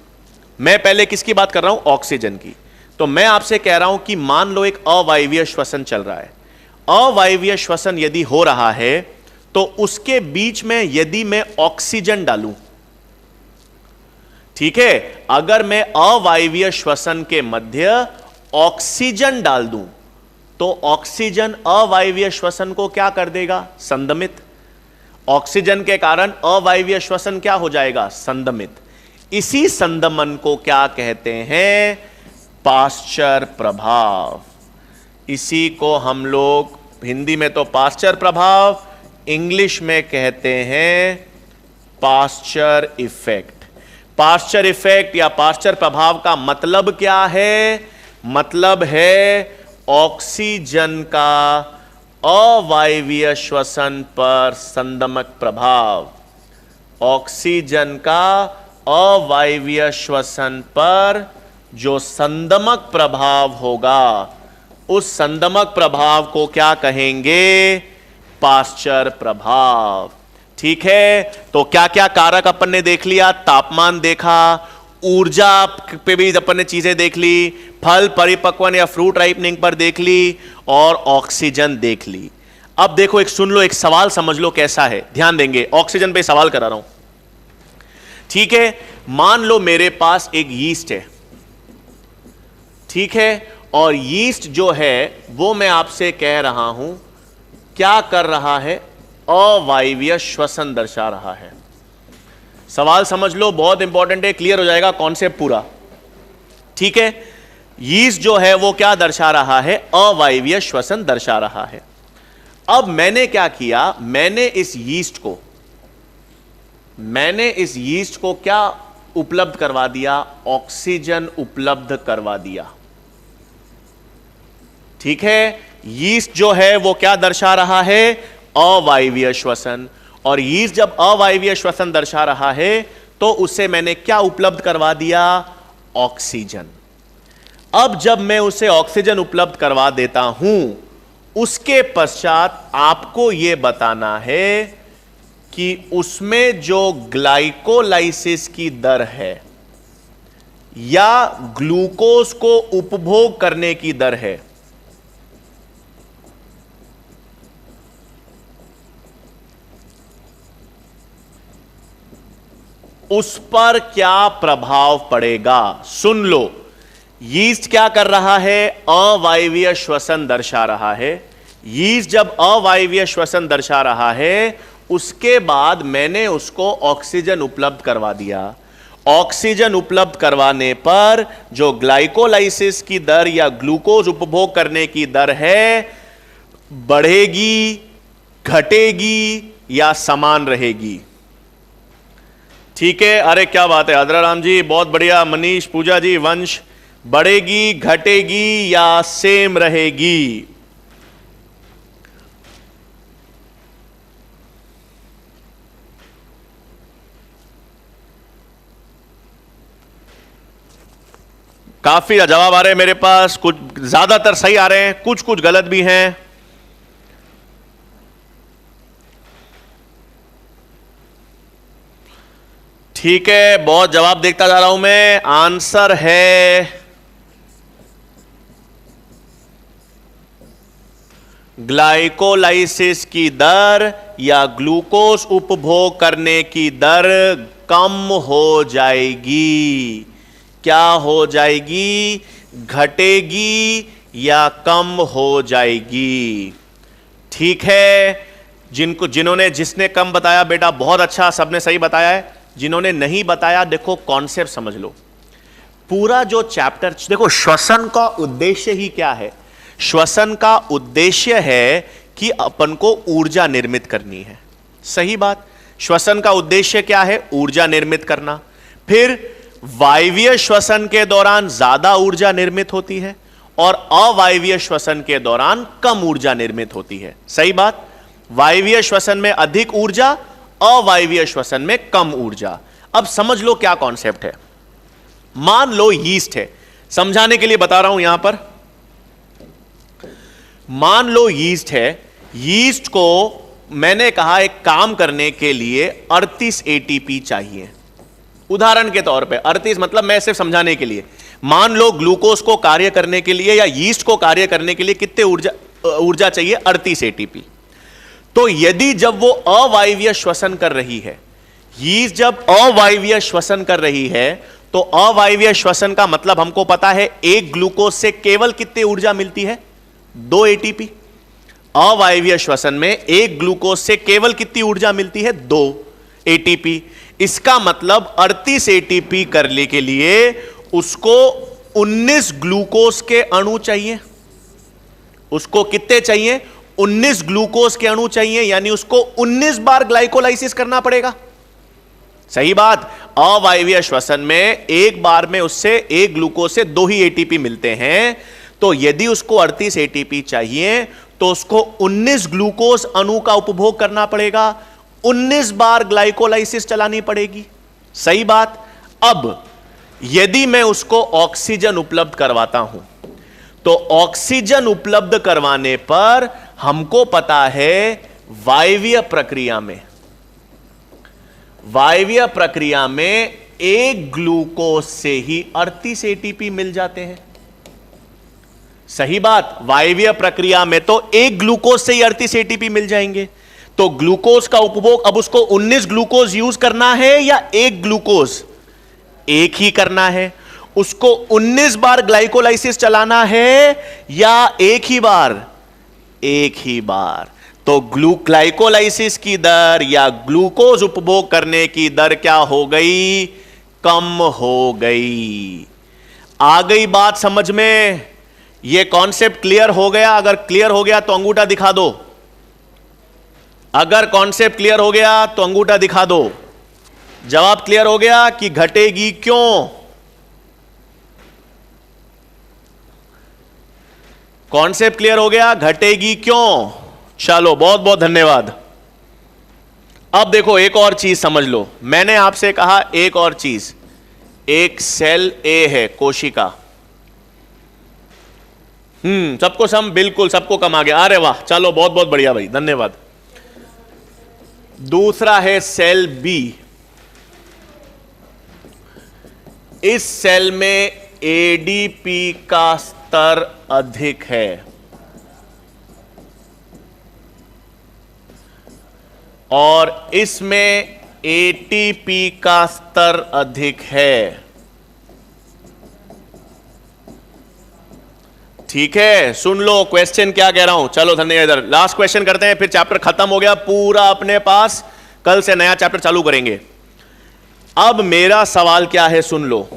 मैं पहले किसकी बात कर रहा हूं? ऑक्सीजन की। तो मैं आपसे कह रहा हूं कि मान लो एक अवायवीय श्वसन चल रहा है। अवायवीय श्वसन यदि हो रहा है तो उसके बीच में यदि मैं ऑक्सीजन डालूं, ठीक है, अगर मैं अवायवीय श्वसन के मध्य ऑक्सीजन डाल दूं तो ऑक्सीजन अवायवीय श्वसन को क्या कर देगा? संदमित। ऑक्सीजन के कारण अवायवीय श्वसन क्या हो जाएगा? संदमित। इसी संदमन को क्या कहते हैं? पाश्चर प्रभाव। इसी को हम लोग हिंदी में तो पाश्चर प्रभाव, इंग्लिश में कहते हैं पाश्चर इफेक्ट। पाश्चर इफेक्ट या पाश्चर प्रभाव का मतलब क्या है? मतलब है ऑक्सीजन का अवायवीय श्वसन पर संदमक प्रभाव। ऑक्सीजन का अवायवीय श्वसन पर जो संदमक प्रभाव होगा, उस संदमक प्रभाव को क्या कहेंगे? पाश्चर प्रभाव। ठीक है, तो क्या क्या कारक अपन ने देख लिया? तापमान देखा, ऊर्जा पे भी अपन ने चीजें देख ली, फल परिपक्वन या फ्रूट राइपनिंग पर देख ली, और ऑक्सीजन देख ली। अब देखो, एक सुन लो, एक सवाल समझ लो कैसा है, ध्यान देंगे। ऑक्सीजन पे सवाल करा रहा हूं, ठीक है। मान लो मेरे पास एक यीस्ट है, ठीक है, और यीस्ट जो है वो मैं आपसे कह रहा हूं क्या कर रहा है? अवायवीय श्वसन दर्शा रहा है। सवाल समझ लो, बहुत इंपॉर्टेंट है, क्लियर हो जाएगा कॉन्सेप्ट पूरा, ठीक है। यीस्ट जो है वो क्या दर्शा रहा है? अवायवीय श्वसन दर्शा रहा है। अब मैंने क्या किया? मैंने इस यीस्ट को क्या उपलब्ध करवा दिया? ऑक्सीजन उपलब्ध करवा दिया, ठीक है। यीस्ट जो है वो क्या दर्शा रहा है? अवायवीय श्वसन। और यीस्ट जब अवायवीय श्वसन दर्शा रहा है तो उसे मैंने क्या उपलब्ध करवा दिया? ऑक्सीजन। अब जब मैं उसे ऑक्सीजन उपलब्ध करवा देता हूं, उसके पश्चात आपको यह बताना है कि उसमें जो ग्लाइकोलाइसिस की दर है या ग्लूकोज को उपभोग करने की दर है, उस पर क्या प्रभाव पड़ेगा? सुन लो, यीस्ट क्या कर रहा है? अवायवीय श्वसन दर्शा रहा है। यीस्ट जब अवायवीय श्वसन दर्शा रहा है, उसके बाद मैंने उसको ऑक्सीजन उपलब्ध करवा दिया। ऑक्सीजन उपलब्ध करवाने पर जो ग्लाइकोलाइसिस की दर या ग्लूकोज उपभोग करने की दर है, बढ़ेगी, घटेगी या समान रहेगी? ठीक है, अरे क्या बात है आदराराम जी, बहुत बढ़िया। मनीष, पूजा जी, वंश, बढ़ेगी, घटेगी या सेम रहेगी? काफी जवाब आ रहे हैं मेरे पास, कुछ ज्यादातर सही आ रहे हैं, कुछ कुछ गलत भी हैं। ठीक है, बहुत जवाब देखता जा रहा हूं मैं। आंसर है ग्लाइकोलाइसिस की दर या ग्लूकोज उपभोग करने की दर कम हो जाएगी। क्या हो जाएगी? घटेगी या कम हो जाएगी? ठीक है, जिसने कम बताया बेटा बहुत अच्छा, सबने सही बताया है। जिन्होंने नहीं बताया, देखो कॉन्सेप्ट समझ लो। पूरा जो चैप्टर देखो, श्वसन का उद्देश्य ही क्या है? श्वसन का उद्देश्य है कि अपन को ऊर्जा निर्मित करनी है। सही बात। श्वसन का उद्देश्य क्या है? ऊर्जा निर्मित करना। फिर वायवीय श्वसन के दौरान ज्यादा ऊर्जा निर्मित होती है और अवायवीय श्वसन के दौरान कम ऊर्जा निर्मित होती है। सही बात, वायवीय श्वसन में अधिक ऊर्जा, अवायवीय श्वसन में कम ऊर्जा। अब समझ लो क्या कॉन्सेप्ट है। मान लो यीस्ट है, समझाने के लिए बता रहा हूं यहां पर। मान लो यीस्ट है, यीस्ट को मैंने कहा एक काम करने के लिए 38 एटीपी चाहिए। उदाहरण के तौर पे 38 मतलब मैं सिर्फ समझाने के लिए, मान लो ग्लूकोज को कार्य करने के लिए या यीस्ट को कार्य करने के लिए कितने ऊर्जा चाहिए? 38 एटीपी। तो यदि जब वो अवायवीय श्वसन कर रही है, यीस्ट जब अवायवीय श्वसन कर रही है, तो अवायवीय श्वसन का मतलब हमको पता है एक ग्लूकोज से केवल कितनी ऊर्जा मिलती है? 2 एटीपी। अवायवीय श्वसन में एक ग्लूकोज से केवल कितनी ऊर्जा मिलती है? 2 एटीपी। इसका मतलब 38 एटीपी करने के लिए उसको 19 ग्लूकोज के अणु चाहिए। उसको कितने चाहिए? 19 ग्लूकोज के अणु चाहिए, यानी उसको 19 बार ग्लाइकोलाइसिस करना पड़ेगा। सही बात, अवायवीय श्वसन में एक बार में उससे एक ग्लूकोज से 2 ही एटीपी मिलते हैं। तो यदि उसको 38 एटीपी चाहिए तो उसको 19 ग्लूकोज अणु का उपभोग करना पड़ेगा, 19 बार ग्लाइकोलाइसिस चलानी पड़ेगी। सही बात। अब यदि मैं उसको ऑक्सीजन उपलब्ध करवाता हूं, तो ऑक्सीजन उपलब्ध करवाने पर हमको पता है वायवीय प्रक्रिया में एक ग्लूकोज से ही 38 एटीपी मिल जाते हैं। सही बात, वायवीय प्रक्रिया में तो एक ग्लूकोज से ही 38 एटीपी मिल जाएंगे। तो ग्लूकोज का उपभोग, अब उसको 19 ग्लूकोज यूज करना है या एक ग्लूकोज? एक ही करना है। उसको 19 बार ग्लाइकोलाइसिस चलाना है या एक ही बार? एक ही बार। तो ग्लाइकोलाइसिस की दर या ग्लूकोज उपभोग करने की दर क्या हो गई? कम हो गई। आ गई बात समझ में? यह कॉन्सेप्ट क्लियर हो गया? अगर क्लियर हो गया तो अंगूठा दिखा दो। अगर कॉन्सेप्ट क्लियर हो गया तो अंगूठा दिखा दो। जवाब क्लियर हो गया कि घटेगी क्यों? कॉन्सेप्ट क्लियर हो गया, घटेगी क्यों? चलो, बहुत बहुत धन्यवाद। अब देखो एक और चीज समझ लो। मैंने आपसे कहा एक और चीज, एक सेल ए है, कोशिका। सबको सम, बिल्कुल सबको कम आ गया। अरे वाह, चलो बहुत बहुत बढ़िया भाई, धन्यवाद। दूसरा है सेल बी। इस सेल में एडीपी का स्तर अधिक है और इसमें एटीपी का स्तर अधिक है। ठीक है, सुन लो क्वेश्चन क्या कह रहा हूं। चलो धन्यवाद। इधर लास्ट क्वेश्चन करते हैं, फिर चैप्टर खत्म हो गया पूरा अपने पास। कल से नया चैप्टर चालू करेंगे। अब मेरा सवाल क्या है, सुन लो।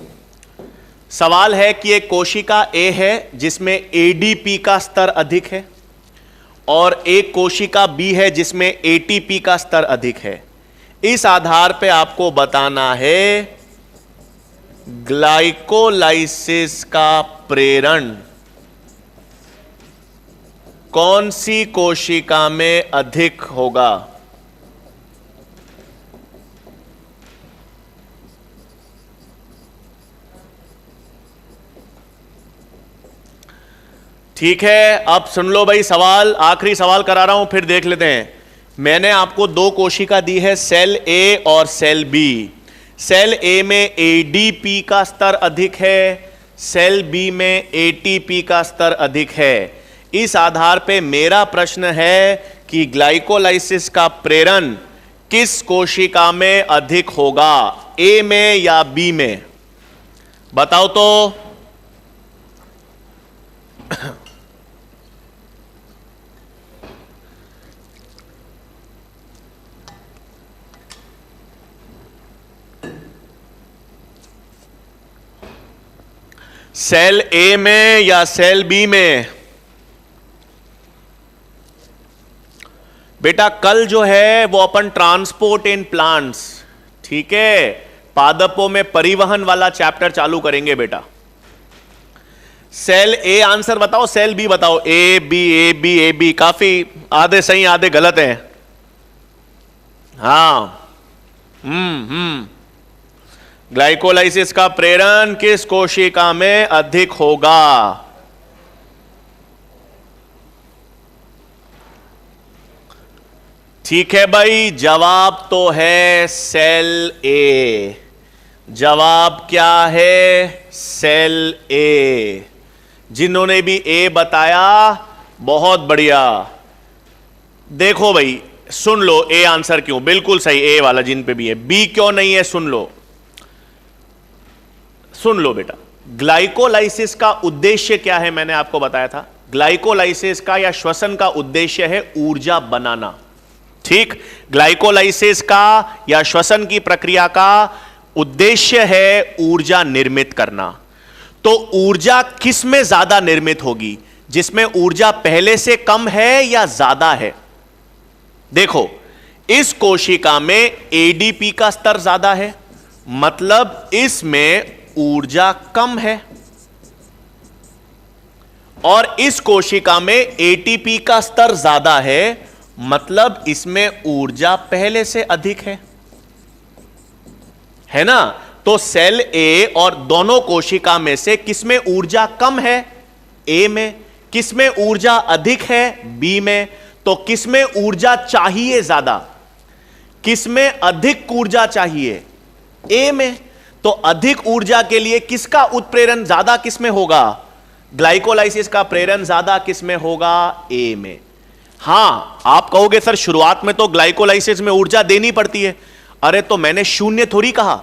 सवाल है कि एक कोशिका ए है जिसमें एडीपी का स्तर अधिक है और एक कोशिका बी है जिसमें एटीपी का स्तर अधिक है। इस आधार पे आपको बताना है ग्लाइकोलाइसिस का प्रेरण कौन सी कोशिका में अधिक होगा। ठीक है, अब सुन लो भाई सवाल, आखिरी सवाल करा रहा हूं, फिर देख लेते हैं। मैंने आपको 2 कोशिका दी है, सेल ए और सेल बी। सेल ए में एडीपी का स्तर अधिक है, सेल बी में एटीपी का स्तर अधिक है। इस आधार पे मेरा प्रश्न है कि ग्लाइकोलाइसिस का प्रेरण किस कोशिका में अधिक होगा, ए में या बी में? बताओ तो। सेल ए में या सेल बी में? बेटा कल जो है वो अपन ट्रांसपोर्ट इन प्लांट्स, ठीक है, पादपों में परिवहन वाला चैप्टर चालू करेंगे बेटा। सेल ए आंसर बताओ, सेल बी बताओ। A B A B A B, काफी आधे सही आधे गलत हैं। हाँ, ग्लाइकोलाइसिस का प्रेरण किस कोशिका में अधिक होगा? ठीक है भाई, जवाब तो है सेल ए। जवाब क्या है? सेल ए। जिन्होंने भी ए बताया बहुत बढ़िया। देखो भाई सुन लो, ए आंसर क्यों बिल्कुल सही, ए वाला जिन पे भी है। बी क्यों नहीं है? सुन लो, सुन लो बेटा। ग्लाइकोलाइसिस का उद्देश्य क्या है? मैंने आपको बताया था, ग्लाइकोलाइसिस का या श्वसन का उद्देश्य है ऊर्जा बनाना। ठीक, ग्लाइकोलाइसिस का या श्वसन की प्रक्रिया का उद्देश्य है ऊर्जा निर्मित करना। तो ऊर्जा किस में ज्यादा निर्मित होगी? जिसमें ऊर्जा पहले से कम है या ज्यादा है? देखो, इस कोशिका में एडीपी का स्तर ज्यादा है, मतलब इसमें ऊर्जा कम है। और इस कोशिका में एटीपी का स्तर ज्यादा है, मतलब इसमें ऊर्जा पहले से अधिक है ना? तो सेल ए और दोनों कोशिका में से किसमें ऊर्जा कम है? ए में। किसमें ऊर्जा अधिक है? बी में। तो किसमें ऊर्जा चाहिए ज्यादा? किसमें अधिक ऊर्जा चाहिए? ए में। तो अधिक ऊर्जा के लिए किसका उत्प्रेरण ज्यादा किसमें होगा? ग्लाइकोलाइसिस का प्रेरण ज्यादा किसमें होगा? ए में। हां, आप कहोगे सर शुरुआत में तो ग्लाइकोलाइसिस में ऊर्जा देनी पड़ती है। अरे तो मैंने शून्य थोड़ी कहा,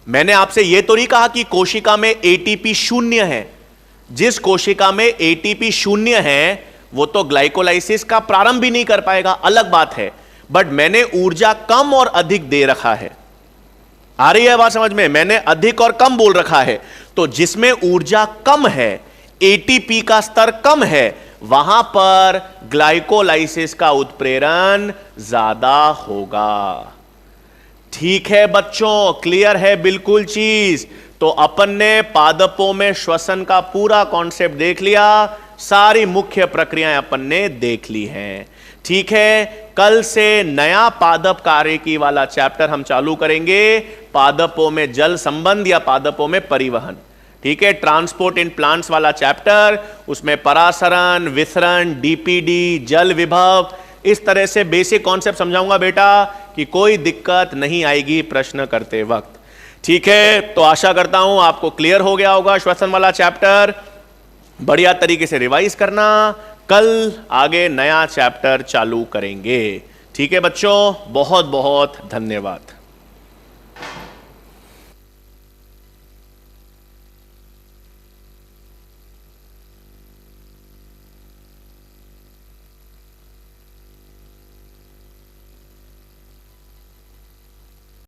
मैंने आपसे यह तो नहीं कहा कि कोशिका में एटीपी शून्य है। जिस कोशिका में एटीपी शून्य है वो तो ग्लाइकोलाइसिस का प्रारंभ भी नहीं कर पाएगा, अलग बात है। बट मैंने ऊर्जा कम और अधिक दे रखा है। आ रही है बात समझ में? मैंने अधिक और कम बोल रखा है। तो जिसमें ऊर्जा कम है, एटीपी का स्तर कम है, वहां पर ग्लाइकोलाइसिस का उत्प्रेरण ज्यादा होगा। ठीक है बच्चों, क्लियर है बिल्कुल चीज? तो अपन ने पादपों में श्वसन का पूरा कॉन्सेप्ट देख लिया, सारी मुख्य प्रक्रियाएं अपन ने देख ली हैं। ठीक है, कल से नया पादप कार्यकी वाला चैप्टर हम चालू करेंगे, पादपों में जल संबंध या पादपों में परिवहन। ठीक है, ट्रांसपोर्ट इन प्लांट्स वाला चैप्टर, उसमें परासरण, विसरण, डीपीडी, जल विभव, इस तरह से बेसिक कॉन्सेप्ट समझाऊंगा बेटा कि कोई दिक्कत नहीं आएगी प्रश्न करते वक्त। ठीक है, तो आशा करता हूं आपको क्लियर हो गया होगा श्वसन वाला चैप्टर। बढ़िया तरीके से रिवाइज करना, कल आगे नया चैप्टर चालू करेंगे। ठीक है बच्चों, बहुत बहुत धन्यवाद।